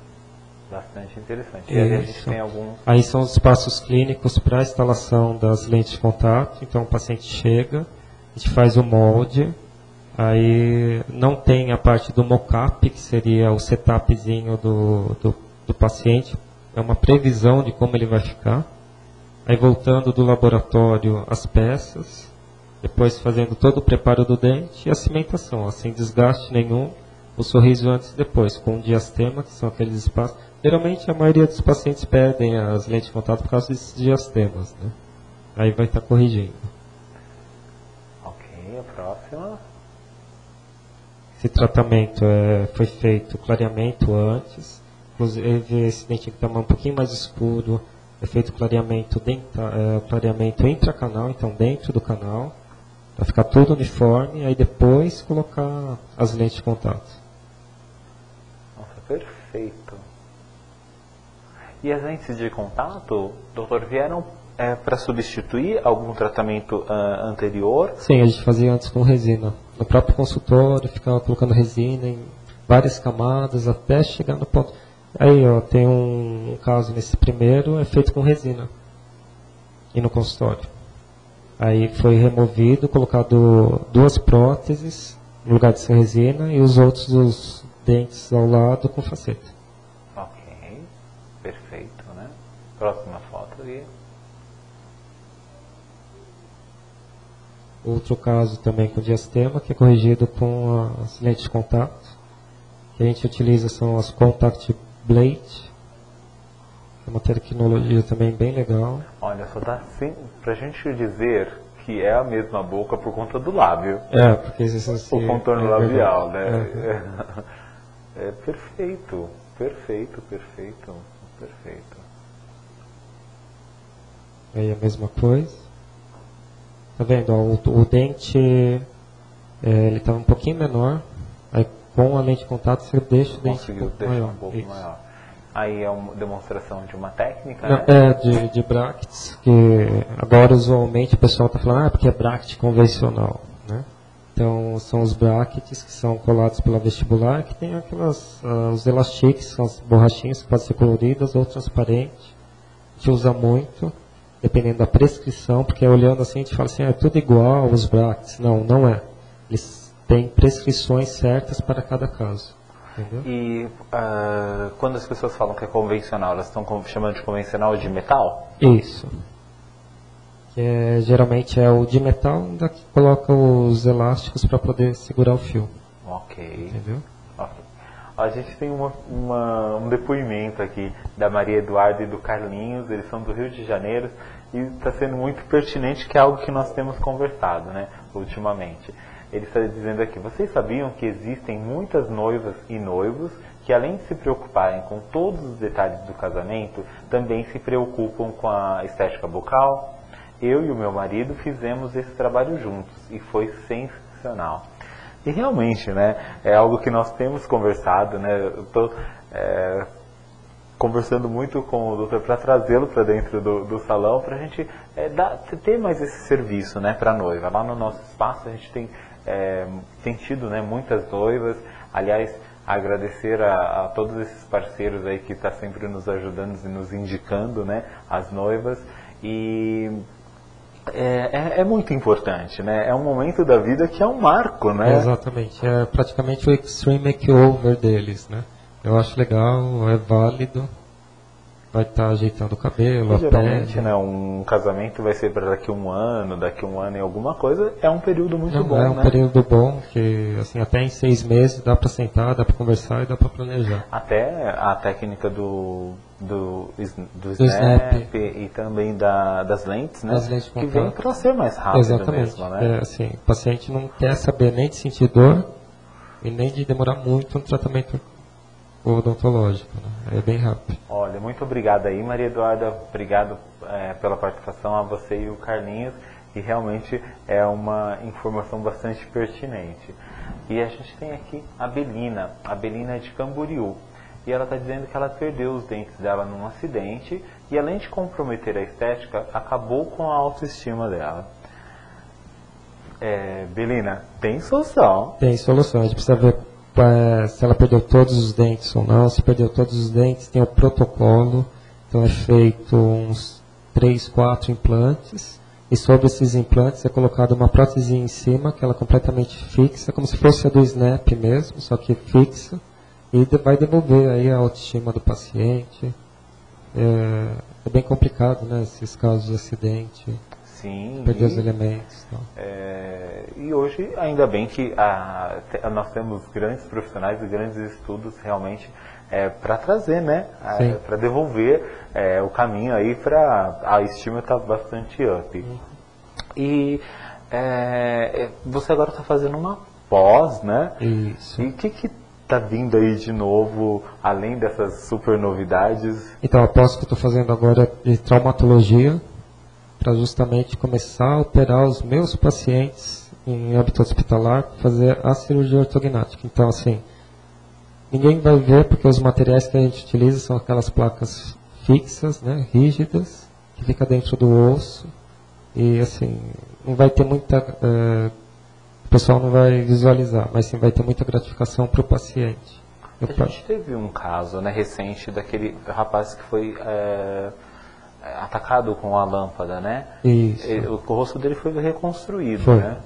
[SPEAKER 2] Bastante interessante. E aí a gente tem alguns...
[SPEAKER 3] Aí são os passos clínicos para a instalação das lentes de contato. Então o paciente chega, a gente faz o molde, aí não tem a parte do mock-up, que seria o setupzinho do paciente. É uma previsão de como ele vai ficar. Aí voltando do laboratório as peças, depois fazendo todo o preparo do dente e a cimentação, sem desgaste nenhum. O sorriso antes e depois, com o diastema, que são aqueles espaços. Geralmente a maioria dos pacientes pedem as lentes de contato por causa desses diastemas, né? Aí vai estar corrigindo.
[SPEAKER 2] Ok, a próxima.
[SPEAKER 3] Esse tratamento foi feito clareamento antes. Inclusive esse dente que está um pouquinho mais escuro. É feito clareamento intracanal, então dentro do canal. Para ficar tudo uniforme, aí depois colocar as lentes de contato.
[SPEAKER 2] Nossa, perfeito. E as lentes de contato, doutor, vieram para substituir algum tratamento anterior?
[SPEAKER 3] Sim, a gente fazia antes com resina. No próprio consultório, ficava colocando resina em várias camadas até chegar no ponto. Aí, ó, tem um caso nesse primeiro, é feito com resina. E no consultório. Aí foi removido, colocado 2 próteses no lugar de ser resina e os outros os dentes ao lado com faceta.
[SPEAKER 2] Ok, perfeito, né? Próxima foto aí.
[SPEAKER 3] Outro caso também com diastema, que é corrigido com as lentes de contato. Que a gente utiliza são as Contact Blade. É uma tecnologia também bem legal.
[SPEAKER 2] Olha, só dá assim pra gente dizer que é a mesma boca por conta do lábio.
[SPEAKER 3] Porque assim,
[SPEAKER 2] o contorno labial, né? É perfeito, perfeito, perfeito, perfeito.
[SPEAKER 3] Aí a mesma coisa. Tá vendo? Ó, o dente ele estava um pouquinho menor. Aí com a lente de contato você deixa o dente
[SPEAKER 2] um pouco maior. Aí é uma demonstração de uma técnica,
[SPEAKER 3] não,
[SPEAKER 2] né?
[SPEAKER 3] de brackets, que agora usualmente o pessoal está falando, porque é bracket convencional, né? Então são os brackets que são colados pela vestibular, que tem os elastiques, são as borrachinhas que podem ser coloridas ou transparentes. A gente usa muito, dependendo da prescrição, porque olhando assim a gente fala assim, é tudo igual os brackets. Não, não é. Eles têm prescrições certas para cada caso. Entendeu?
[SPEAKER 2] E quando as pessoas falam que é convencional, elas estão chamando de convencional de metal?
[SPEAKER 3] Isso. Que geralmente é o de metal, ainda que coloca os elásticos para poder segurar o fio.
[SPEAKER 2] Ok.
[SPEAKER 3] Entendeu?
[SPEAKER 2] Okay. A gente tem um depoimento aqui da Maria Eduarda e do Carlinhos, eles são do Rio de Janeiro, e está sendo muito pertinente, que é algo que nós temos conversado, né, ultimamente. Ele está dizendo aqui, vocês sabiam que existem muitas noivas e noivos que, além de se preocuparem com todos os detalhes do casamento, também se preocupam com a estética bucal? Eu e o meu marido fizemos esse trabalho juntos e foi sensacional. E realmente, né, é algo que nós temos conversado, né, eu estou conversando muito com o doutor para trazê-lo para dentro do salão, para a gente ter mais esse serviço, né, para a noiva. Lá no nosso espaço a gente tem tido, né, muitas noivas. Aliás, agradecer a todos esses parceiros aí que estão sempre nos ajudando e nos indicando, né, as noivas. E é muito importante, né? É um momento da vida que é um marco, né?
[SPEAKER 3] Exatamente, é praticamente o extreme makeover deles, né? Eu acho legal, é válido. vai estar ajeitando o cabelo,
[SPEAKER 2] E
[SPEAKER 3] a
[SPEAKER 2] geralmente,
[SPEAKER 3] pele.
[SPEAKER 2] né, um casamento vai ser para daqui um ano e alguma coisa, é um período muito
[SPEAKER 3] Não,
[SPEAKER 2] bom,
[SPEAKER 3] é um
[SPEAKER 2] né?
[SPEAKER 3] período bom, que assim, até em 6 meses dá para sentar, dá para conversar e dá para planejar.
[SPEAKER 2] Até a técnica do
[SPEAKER 3] snap.
[SPEAKER 2] snap e também das lentes, né?
[SPEAKER 3] Das lentes de
[SPEAKER 2] que vem
[SPEAKER 3] contato.
[SPEAKER 2] para ser mais rápido
[SPEAKER 3] Exatamente.
[SPEAKER 2] mesmo, né?
[SPEAKER 3] Assim, o paciente não quer saber nem de sentir dor e nem de demorar muito no tratamento odontológico, né? É bem rápido.
[SPEAKER 2] Olha, muito obrigado aí, Maria Eduarda. Obrigado pela participação a você e o Carlinhos. E realmente é uma informação bastante pertinente. E a gente tem aqui a Belina. A Belina é de Camboriú. E ela está dizendo que ela perdeu os dentes dela num acidente e, além de comprometer a estética, acabou com a autoestima dela. Belina, tem solução?
[SPEAKER 3] Tem solução, a gente precisa ver se ela perdeu todos os dentes ou não. Se perdeu todos os dentes, tem o protocolo. Então é feito uns 3, 4 implantes. E sobre esses implantes é colocada uma prótese em cima, que ela é completamente fixa, como se fosse a do Snap mesmo, só que fixa. E vai devolver aí a autoestima do paciente. É bem complicado, né, esses casos de acidente.
[SPEAKER 2] Sim.
[SPEAKER 3] Perder os elementos. Então.
[SPEAKER 2] E hoje, ainda bem que nós temos grandes profissionais e grandes estudos realmente para trazer, né? Para devolver o caminho aí para a estima estar bastante up. E você agora está fazendo uma pós, né?
[SPEAKER 3] Isso.
[SPEAKER 2] E o que está vindo aí de novo, além dessas super novidades?
[SPEAKER 3] Então, a pós que eu estou fazendo agora é de traumatologia, para justamente começar a operar os meus pacientes em âmbito hospitalar, fazer a cirurgia ortognática. Então, assim, ninguém vai ver porque os materiais que a gente utiliza são aquelas placas fixas, né, rígidas, que fica dentro do osso. E, assim, não vai ter muita... o pessoal não vai visualizar, mas sim vai ter muita gratificação para o paciente.
[SPEAKER 2] A gente teve um caso, né, recente daquele rapaz que foi... atacado com a lâmpada, né?
[SPEAKER 3] Isso.
[SPEAKER 2] O rosto dele foi reconstruído,
[SPEAKER 3] Foi.
[SPEAKER 2] né?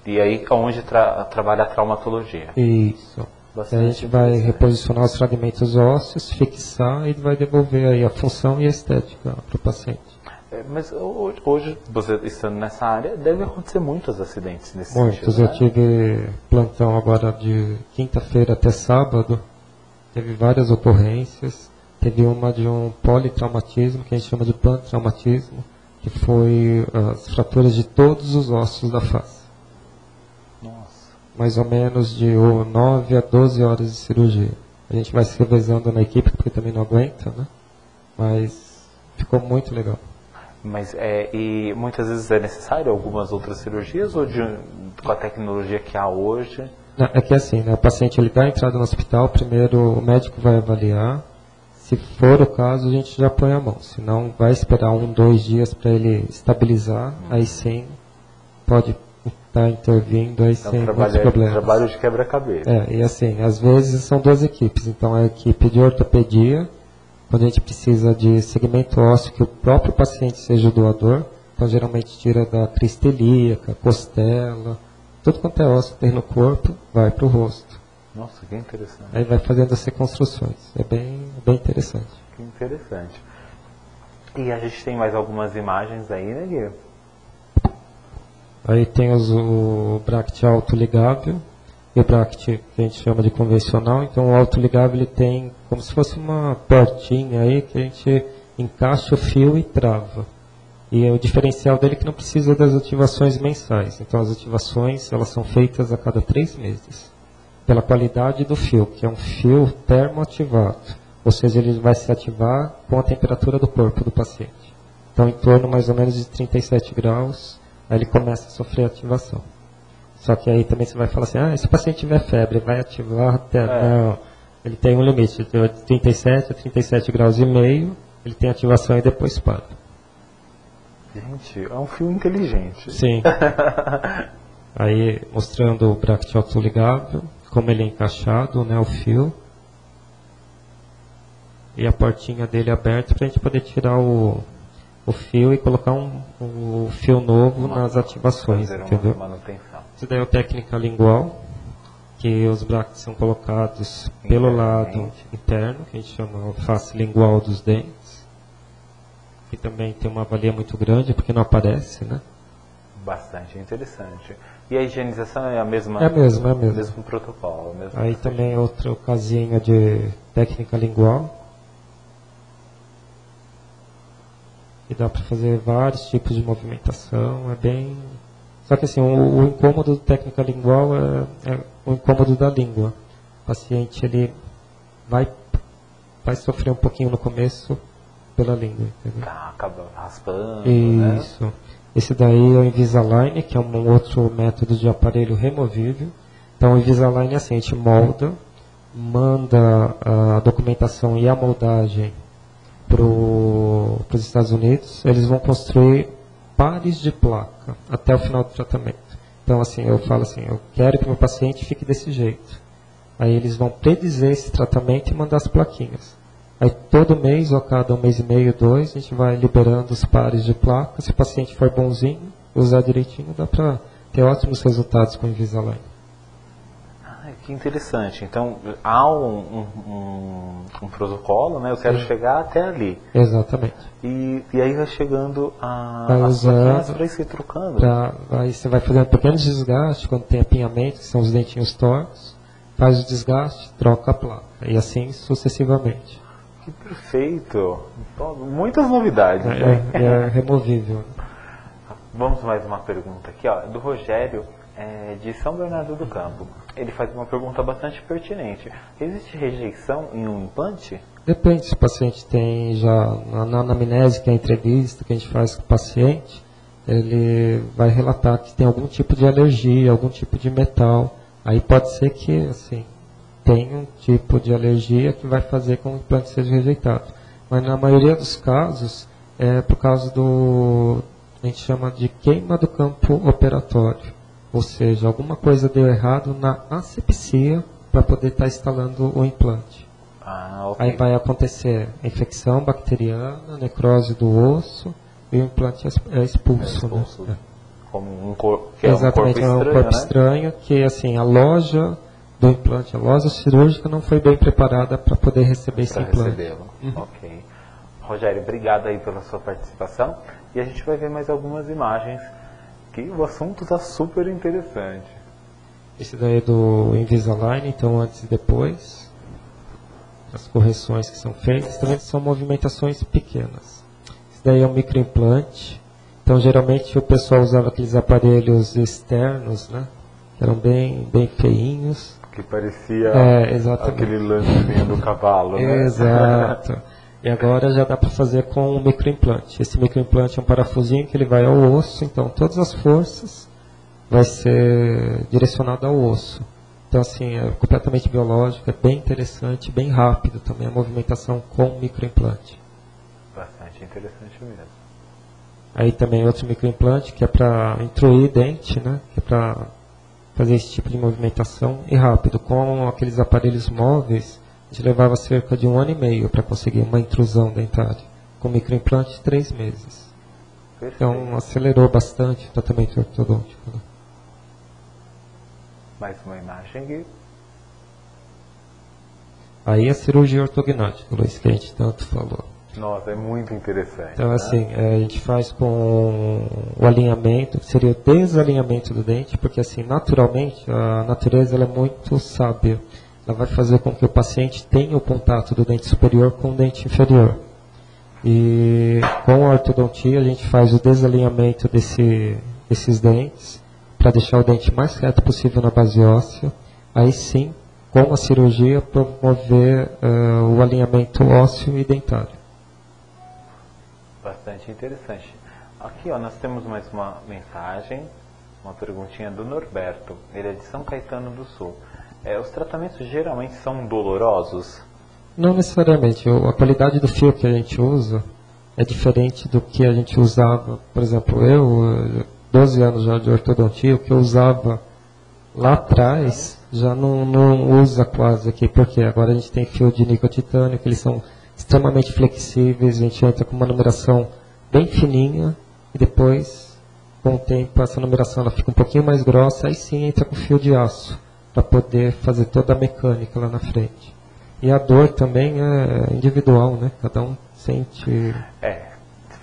[SPEAKER 2] E aí onde trabalha a traumatologia.
[SPEAKER 3] Isso. A gente vai reposicionar os fragmentos ósseos, fixar e vai devolver aí a função e a estética para o paciente.
[SPEAKER 2] Mas hoje, você estando nessa área, deve acontecer muitos acidentes nesse
[SPEAKER 3] Muitos.
[SPEAKER 2] sentido,
[SPEAKER 3] Eu tive plantão agora de quinta-feira até sábado, teve várias ocorrências. Teve uma de um politraumatismo, que a gente chama de pantraumatismo, que foi as fraturas de todos os ossos da face.
[SPEAKER 2] Nossa.
[SPEAKER 3] Mais ou menos de 9 a 12 horas de cirurgia. A gente vai se revezando na equipe, porque também não aguenta, né? Mas ficou muito legal.
[SPEAKER 2] Mas e muitas vezes é necessário algumas outras cirurgias ou com a tecnologia que há hoje?
[SPEAKER 3] Não, é que assim, né, o paciente ele dá a entrada no hospital, primeiro o médico vai avaliar. Se for o caso, a gente já põe a mão. Se não, vai esperar 1, 2 dias para ele estabilizar. Aí sim, pode estar intervindo, aí sem muitos problemas.
[SPEAKER 2] Trabalho de quebra-cabeça.
[SPEAKER 3] E assim, às vezes são 2 equipes. Então, a equipe de ortopedia, quando a gente precisa de segmento ósseo, que o próprio paciente seja o doador. Então, geralmente tira da crista ilíaca, costela, tudo quanto é osso que tem no corpo, vai para o rosto.
[SPEAKER 2] Nossa, que interessante.
[SPEAKER 3] Aí vai fazendo as reconstruções. É bem interessante.
[SPEAKER 2] Que interessante. E a gente tem mais algumas imagens aí, né, Gui?
[SPEAKER 3] Aí tem o bract autoligável e o bract que a gente chama de convencional. Então o autoligável ele tem como se fosse uma portinha aí que a gente encaixa o fio e trava. E o diferencial dele é que não precisa das ativações mensais. Então as ativações elas são feitas a cada 3 meses. Pela qualidade do fio, que é um fio termoativado, ou seja, ele vai se ativar com a temperatura do corpo do paciente. Então, em torno mais ou menos de 37 graus, aí ele começa a sofrer ativação. Só que aí também você vai falar assim, se o paciente tiver febre, vai ativar até... Não, ele tem um limite, de 37 a 37 graus e meio, ele tem ativação e depois para.
[SPEAKER 2] Gente, é um fio inteligente.
[SPEAKER 3] Sim. Aí, mostrando o bract autoligável, como ele é encaixado, né, o fio. E a portinha dele aberta para a gente poder tirar o fio e colocar o fio novo nas ativações, entendeu? Isso daí é a técnica lingual, que os bracts são colocados pelo lado interno, que a gente chama a face lingual dos dentes. que também tem uma valia muito grande, porque não aparece, né?
[SPEAKER 2] Bastante interessante. E a higienização é a mesma?
[SPEAKER 3] É a mesma.
[SPEAKER 2] O mesmo protocolo.
[SPEAKER 3] Aí também outra casinha de técnica lingual. E dá para fazer vários tipos de movimentação, é bem... Só que assim, o incômodo da técnica lingual é o incômodo da língua. O paciente, ele vai sofrer um pouquinho no começo pela língua, entendeu?
[SPEAKER 2] Tá, acaba raspando,
[SPEAKER 3] Isso.
[SPEAKER 2] né?
[SPEAKER 3] Esse daí é o Invisalign, que é um outro método de aparelho removível. Então o Invisalign é assim, a gente molda, manda a documentação e a moldagem para os Estados Unidos. Eles vão construir pares de placa até o final do tratamento. Então assim, eu falo assim, eu quero que meu paciente fique desse jeito. Aí eles vão predizer esse tratamento e mandar as plaquinhas. Aí todo mês, ou a cada 1 mês e meio, 2, a gente vai liberando os pares de placa. Se o paciente for bonzinho, usar direitinho, dá para ter ótimos resultados com o Invisalign.
[SPEAKER 2] Que interessante. Então, há um protocolo, né? Eu quero chegar até ali.
[SPEAKER 3] Exatamente.
[SPEAKER 2] E aí vai chegando
[SPEAKER 3] vai
[SPEAKER 2] as plaquinhas
[SPEAKER 3] usando
[SPEAKER 2] para ir se trocando.
[SPEAKER 3] Aí você vai fazendo pequenos desgastes, quando tem apinhamento, que são os dentinhos tortos, faz o desgaste, troca a placa. E assim sucessivamente.
[SPEAKER 2] Que perfeito! Muitas novidades.
[SPEAKER 3] É removível.
[SPEAKER 2] Vamos mais uma pergunta aqui, ó, do Rogério, de São Bernardo do Campo. Ele faz uma pergunta bastante pertinente. Existe rejeição em um implante?
[SPEAKER 3] Depende, se o paciente tem já, na anamnese, que é a entrevista que a gente faz com o paciente, ele vai relatar que tem algum tipo de alergia, algum tipo de metal. Aí pode ser que, assim, tem um tipo de alergia que vai fazer com que o implante seja rejeitado. Mas na maioria dos casos, é por causa a gente chama de queima do campo operatório. Ou seja, alguma coisa deu errado na asepsia para poder estar instalando o implante.
[SPEAKER 2] Okay.
[SPEAKER 3] Aí vai acontecer infecção bacteriana, necrose do osso e o implante é expulso. Né?
[SPEAKER 2] Como um corpo,
[SPEAKER 3] exatamente,
[SPEAKER 2] é um
[SPEAKER 3] corpo estranho que assim, a loja do implante, a loja cirúrgica não foi bem preparada para poder receber esse implante.
[SPEAKER 2] Ok. Rogério, obrigado aí pela sua participação. E a gente vai ver mais algumas imagens, que o assunto está super interessante.
[SPEAKER 3] Esse daí é do Invisalign, então antes e depois. As correções que são feitas também são movimentações pequenas. Esse daí é um microimplante. Então geralmente o pessoal usava aqueles aparelhos externos, né? Que eram bem feinhos.
[SPEAKER 2] Que parecia aquele lancezinho do cavalo, né?
[SPEAKER 3] Exato. E agora já dá para fazer com um microimplante. Esse microimplante é um parafusinho que ele vai ao osso, então todas as forças vai ser direcionado ao osso. Então assim, é completamente biológico, é bem interessante, bem rápido também a movimentação com o microimplante.
[SPEAKER 2] Bastante interessante mesmo.
[SPEAKER 3] Aí também outro microimplante que é para intruir dente, né? Que é para fazer esse tipo de movimentação e rápido. Com aqueles aparelhos móveis, a gente levava cerca de 1 ano e meio para conseguir uma intrusão dentária. Com microimplante, 3 meses.
[SPEAKER 2] Perfeito.
[SPEAKER 3] Então, acelerou bastante o tratamento ortodôntico. Né?
[SPEAKER 2] Mais uma imagem aqui.
[SPEAKER 3] Aí a cirurgia ortognática, Luiz, que a gente tanto falou.
[SPEAKER 2] Nossa, é muito interessante.
[SPEAKER 3] Então,
[SPEAKER 2] né?
[SPEAKER 3] assim, a gente faz com o alinhamento, que seria o desalinhamento do dente, porque, assim, naturalmente, a natureza ela é muito sábia. Ela vai fazer com que o paciente tenha o contato do dente superior com o dente inferior. E com a ortodontia a gente faz o desalinhamento desses dentes para deixar o dente mais reto possível na base óssea. Aí sim, com a cirurgia, promover o alinhamento ósseo e dentário.
[SPEAKER 2] Bastante interessante. Aqui, ó, nós temos mais uma mensagem, uma perguntinha do Norberto. Ele é de São Caetano do Sul. Os tratamentos geralmente são dolorosos?
[SPEAKER 3] Não necessariamente. A qualidade do fio que a gente usa é diferente do que a gente usava. Por exemplo, eu, 12 anos já de ortodontia, o que eu usava lá atrás já não usa quase aqui, porque agora a gente tem fio de níquel titânio, que eles são extremamente flexíveis, a gente entra com uma numeração bem fininha e depois, com o tempo, essa numeração ela fica um pouquinho mais grossa, aí sim entra com fio de aço, para poder fazer toda a mecânica lá na frente. E a dor também é individual, né? Cada um sente...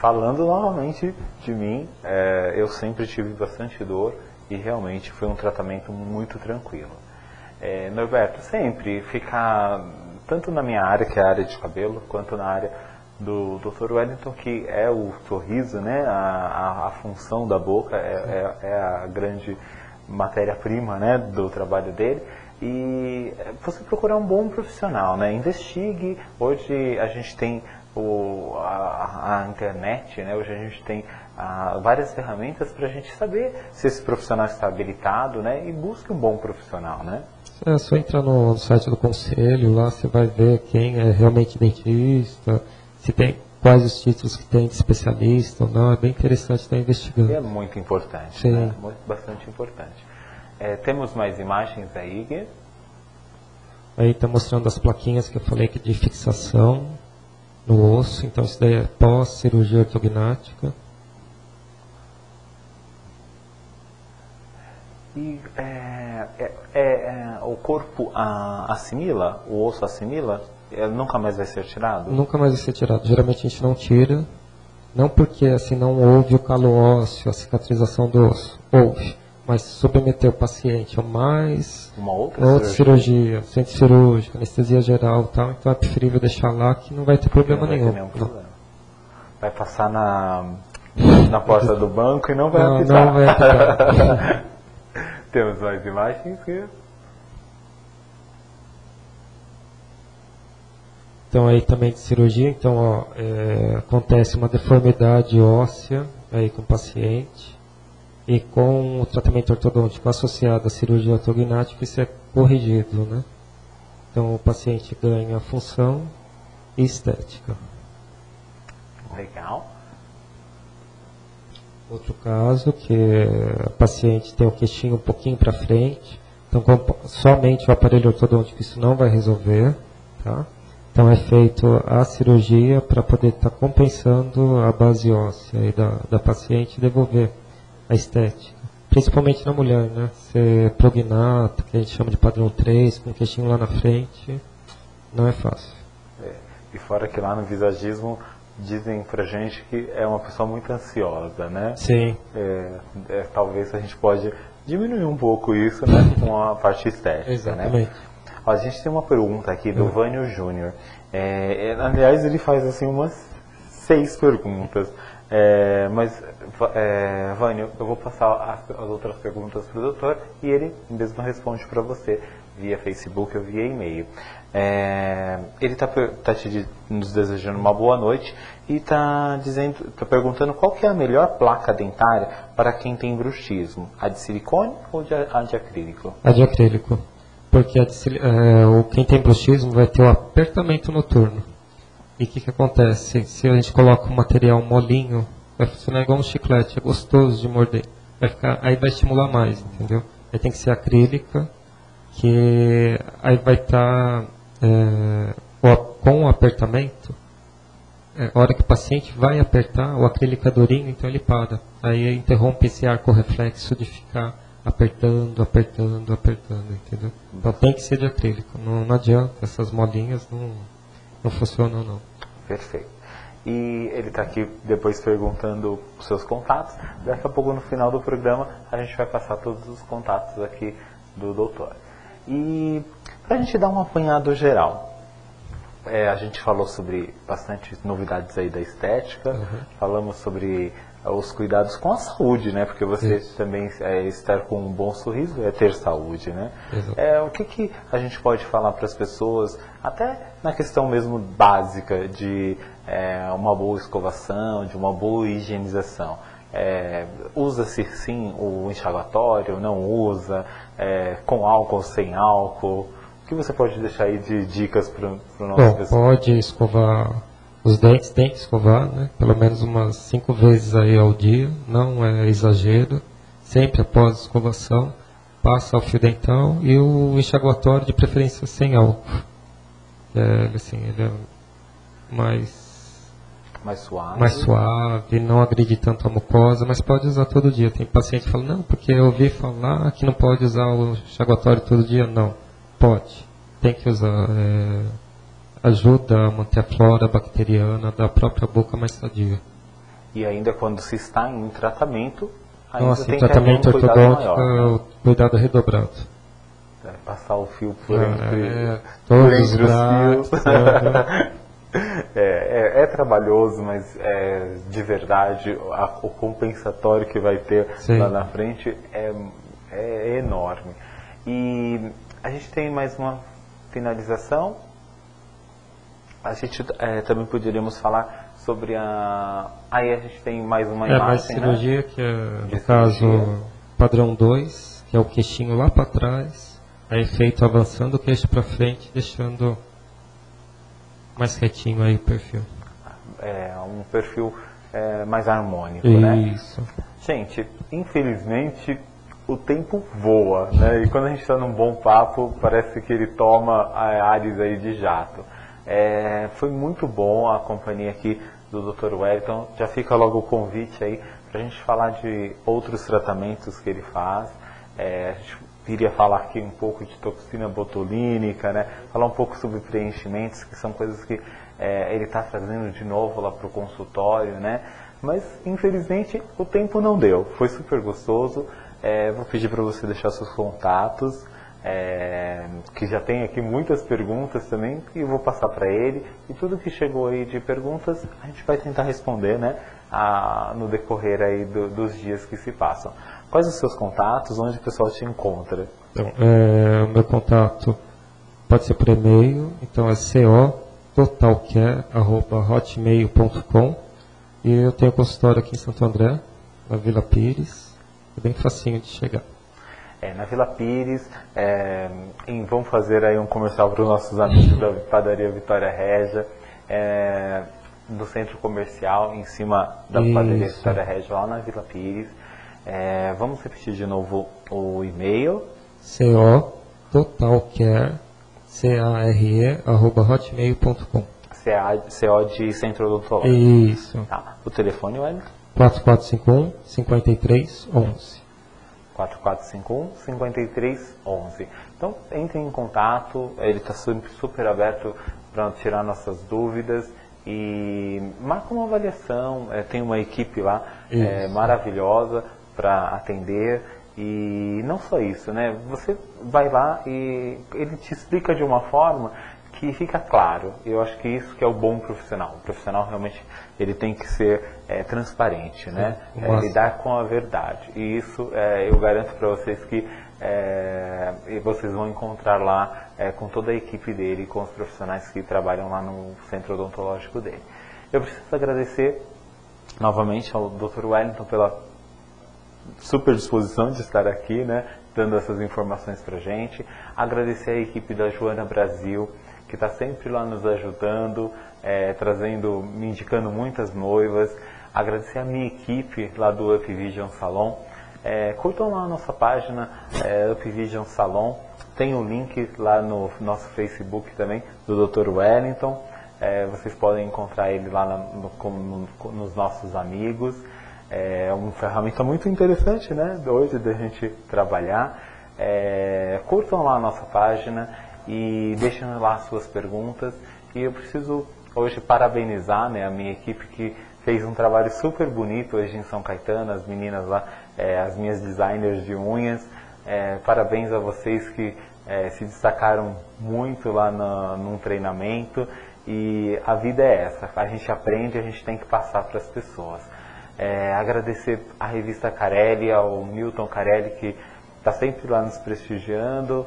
[SPEAKER 2] falando novamente de mim, eu sempre tive bastante dor e realmente foi um tratamento muito tranquilo. Norberto, sempre ficar, tanto na minha área, que é a área de cabelo, quanto na área do Dr. Wellington, que é o sorriso, né? A função da boca é a grande matéria-prima, né, do trabalho dele. E você procurar um bom profissional, né? Investigue. Hoje a gente tem a internet, né? Hoje a gente tem várias ferramentas para a gente saber se esse profissional está habilitado, né? E busque um bom profissional, né?
[SPEAKER 3] É só entrar no site do conselho, lá você vai ver quem é realmente dentista, se tem quais os títulos que tem de especialista ou não. É bem interessante estar investigando.
[SPEAKER 2] É muito importante,
[SPEAKER 3] sim,
[SPEAKER 2] né? Bastante importante. Temos mais imagens aí, Gui?
[SPEAKER 3] Aí está mostrando as plaquinhas que eu falei que de fixação no osso. Então isso daí é pós-cirurgia ortognática.
[SPEAKER 2] E o corpo assimila, o osso assimila, nunca mais vai ser tirado?
[SPEAKER 3] Nunca mais vai ser tirado. Geralmente a gente não tira, não porque assim não houve o calo ósseo, a cicatrização do osso. Houve, mas submeter o paciente a mais
[SPEAKER 2] uma outra
[SPEAKER 3] cirurgia, centro cirúrgico, anestesia geral e tal, então é preferível deixar lá que não vai ter problema nenhum.
[SPEAKER 2] Problema. Vai passar na porta do banco e não vai apitar.
[SPEAKER 3] Não vai apitar.
[SPEAKER 2] Temos mais imagens?
[SPEAKER 3] Então aí também de cirurgia, então acontece uma deformidade óssea aí com o paciente e com o tratamento ortodôntico associado à cirurgia ortognática isso é corrigido, né? Então o paciente ganha função e estética.
[SPEAKER 2] Legal.
[SPEAKER 3] Outro caso que a paciente tem o queixinho um pouquinho para frente, então somente o aparelho ortodôntico isso não vai resolver, tá? Então é feito a cirurgia para poder estar compensando a base óssea aí da paciente e devolver a estética. Principalmente na mulher, né? Ser prognata, que a gente chama de padrão 3, com o queixinho lá na frente, não é fácil.
[SPEAKER 2] E fora que lá no visagismo dizem pra gente que é uma pessoa muito ansiosa, né?
[SPEAKER 3] Sim.
[SPEAKER 2] Talvez a gente pode diminuir um pouco isso, né? Com a parte estética,
[SPEAKER 3] exatamente.
[SPEAKER 2] Né? A gente tem uma pergunta aqui do Vânio Júnior. Aliás, ele faz assim umas 6 perguntas. Mas, Vânio, eu vou passar as outras perguntas para o doutor e ele mesmo responde para você via Facebook ou via e-mail. Ele está nos desejando uma boa noite e está perguntando qual que é a melhor placa dentária para quem tem bruxismo, a de silicone ou a de acrílico?
[SPEAKER 3] A de acrílico, porque quem tem bruxismo vai ter o apertamento noturno. E o que acontece? Se a gente coloca um material molinho, vai funcionar igual um chiclete, é gostoso de morder. Aí vai estimular mais, entendeu? Aí tem que ser acrílica, que aí vai estar com o apertamento, a hora que o paciente vai apertar, o acrílico é durinho, então ele para. Aí interrompe esse arco reflexo de ficar apertando, entendeu? Então tem que ser de acrílico, não adianta, essas molinhas não funcionam não.
[SPEAKER 2] Perfeito. E ele está aqui depois perguntando os seus contatos. Daqui a pouco no final do programa a gente vai passar todos os contatos aqui do doutor. E para a gente dar um apanhado geral, a gente falou sobre bastante novidades aí da estética, falamos sobre os cuidados com a saúde, né? Porque você também estar com um bom sorriso é ter saúde, né? O que a gente pode falar para as pessoas, até na questão mesmo básica de uma boa escovação, de uma boa higienização? Usa-se sim o enxaguatório, não usa, com álcool, sem álcool? O que você pode deixar aí de dicas para o nosso pessoal?
[SPEAKER 3] Pode escovar os dentes, tem que escovar, né? Pelo menos umas 5 vezes aí ao dia, não é exagero. Sempre após a escovação, passa o fio dental e o enxaguatório de preferência sem álcool. Ele é mais suave, não agride tanto a mucosa, mas pode usar todo dia. Tem paciente que fala, não, porque eu ouvi falar que não pode usar o enxaguatório todo dia. Não, pode, tem que usar. Ajuda a manter a flora bacteriana da própria boca mais sadia.
[SPEAKER 2] E ainda quando se está em tratamento, ainda
[SPEAKER 3] Nossa,
[SPEAKER 2] tem
[SPEAKER 3] em
[SPEAKER 2] que haver
[SPEAKER 3] tratamento
[SPEAKER 2] um cuidado
[SPEAKER 3] ortodôntico,
[SPEAKER 2] maior.
[SPEAKER 3] o cuidado redobrado.
[SPEAKER 2] Passar o fio por entre, por
[SPEAKER 3] todos
[SPEAKER 2] entre
[SPEAKER 3] os
[SPEAKER 2] os
[SPEAKER 3] braços,
[SPEAKER 2] fios. É trabalhoso, mas de verdade o compensatório que vai ter
[SPEAKER 3] Sim.
[SPEAKER 2] lá na frente é enorme. E a gente tem mais uma finalização. A gente também poderíamos falar sobre aí a gente tem mais uma imagem,
[SPEAKER 3] mais cirurgia,
[SPEAKER 2] né?
[SPEAKER 3] que é,
[SPEAKER 2] De
[SPEAKER 3] no caso,
[SPEAKER 2] cirurgia.
[SPEAKER 3] padrão 2, que é o queixinho lá para trás, aí feito avançando o queixo para frente, deixando mais retinho aí o perfil.
[SPEAKER 2] Um perfil mais harmônico, né?
[SPEAKER 3] Isso.
[SPEAKER 2] Gente, infelizmente o tempo voa, né? E quando a gente está num bom papo, parece que ele toma ares aí de jato. Foi muito bom a companhia aqui do Dr. Wellington. Já fica logo o convite aí para a gente falar de outros tratamentos que ele faz. A gente iria falar aqui um pouco de toxina botulínica, né? Falar um pouco sobre preenchimentos, que são coisas que ele está trazendo de novo lá para o consultório, né? Mas, infelizmente, o tempo não deu. Foi super gostoso. Vou pedir para você deixar seus contatos, que já tem aqui muitas perguntas também, e eu vou passar para ele. E tudo que chegou aí de perguntas, a gente vai tentar responder, né? No decorrer aí dos dias que se passam. Quais os seus contatos? Onde o pessoal te encontra?
[SPEAKER 3] Então, o meu contato pode ser por e-mail, então é cototalcare@hotmail.com, e eu tenho consultório aqui em Santo André, na Vila Pires, é bem facinho de chegar.
[SPEAKER 2] Na Vila Pires, vamos fazer aí um comercial para os nossos amigos da Padaria Vitória Régia, do centro comercial, em cima da Padaria Vitória Régia, lá na Vila Pires. Vamos repetir de novo o e-mail.
[SPEAKER 3] cototalcare@hotmail.com.
[SPEAKER 2] CO de Centro Odontológico.
[SPEAKER 3] Isso.
[SPEAKER 2] Tá. O telefone, Wellington?
[SPEAKER 3] 4451-5311.
[SPEAKER 2] 4451-5311. Então, entre em contato, ele está sempre super aberto para tirar nossas dúvidas e marca uma avaliação. Tem uma equipe lá maravilhosa para atender. E não só isso, né? Você vai lá e ele te explica de uma forma que fica claro. Eu acho que isso que é o bom profissional. O profissional realmente ele tem que ser transparente, né? Lidar com a verdade. E isso eu garanto para vocês que vocês vão encontrar lá com toda a equipe dele, com os profissionais que trabalham lá no centro odontológico dele. Eu preciso agradecer novamente ao Dr. Wellington pela super disposição de estar aqui, né, dando essas informações pra gente. Agradecer a equipe da Joana Brasil, que está sempre lá nos ajudando, me indicando muitas noivas. Agradecer a minha equipe lá do Up Vision Salon. Curtam lá a nossa página, Up Vision Salon. Tem o link lá no nosso Facebook também, do Dr. Wellington. Vocês podem encontrar ele lá nos nossos amigos. É uma ferramenta muito interessante, né, hoje da gente trabalhar. Curtam lá a nossa página e deixem lá as suas perguntas. E eu preciso hoje parabenizar, né, a minha equipe que fez um trabalho super bonito hoje em São Caetano, as meninas lá, as minhas designers de unhas. Parabéns a vocês que se destacaram muito lá num treinamento. E a vida é essa, a gente aprende, a gente tem que passar para as pessoas. Agradecer à revista Carelli, ao Milton Carelli, que está sempre lá nos prestigiando,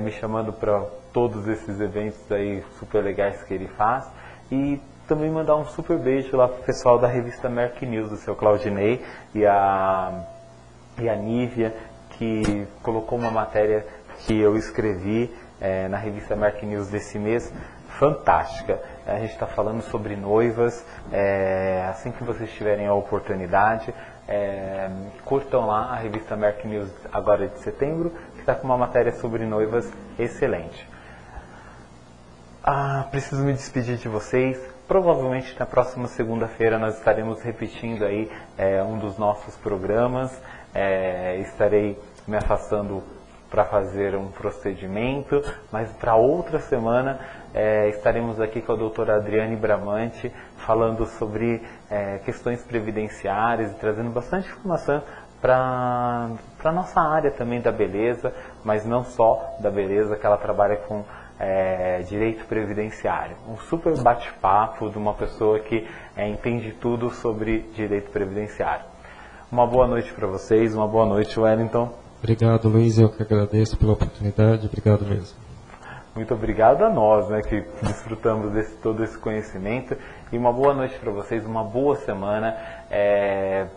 [SPEAKER 2] me chamando para todos esses eventos aí super legais que ele faz. E também mandar um super beijo lá pro pessoal da revista Merck News, o seu Claudinei e a Nívia, que colocou uma matéria que eu escrevi na revista Merck News desse mês, fantástica. A gente está falando sobre noivas. Assim que vocês tiverem a oportunidade, curtam lá a revista Merck News agora de setembro, que está com uma matéria sobre noivas excelente. Preciso me despedir de vocês. Provavelmente na próxima segunda-feira nós estaremos repetindo aí um dos nossos programas. Estarei me afastando para fazer um procedimento, mas para outra semana estaremos aqui com a doutora Adriane Bramante falando sobre questões previdenciárias e trazendo bastante informação para a nossa área também da beleza, mas não só da beleza, que ela trabalha com direito previdenciário. Um super bate-papo de uma pessoa que entende tudo sobre direito previdenciário. Uma boa noite para vocês, uma boa noite, Wellington.
[SPEAKER 3] Obrigado, Luiz, eu que agradeço pela oportunidade, obrigado mesmo.
[SPEAKER 2] Muito obrigado a nós, né, que desfrutamos de todo esse conhecimento. E uma boa noite para vocês, uma boa semana.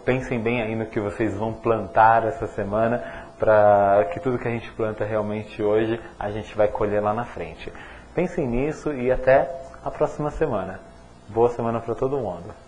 [SPEAKER 2] Pensem bem aí no que vocês vão plantar essa semana, para que tudo que a gente planta realmente hoje, a gente vai colher lá na frente. Pensem nisso e até a próxima semana. Boa semana para todo mundo.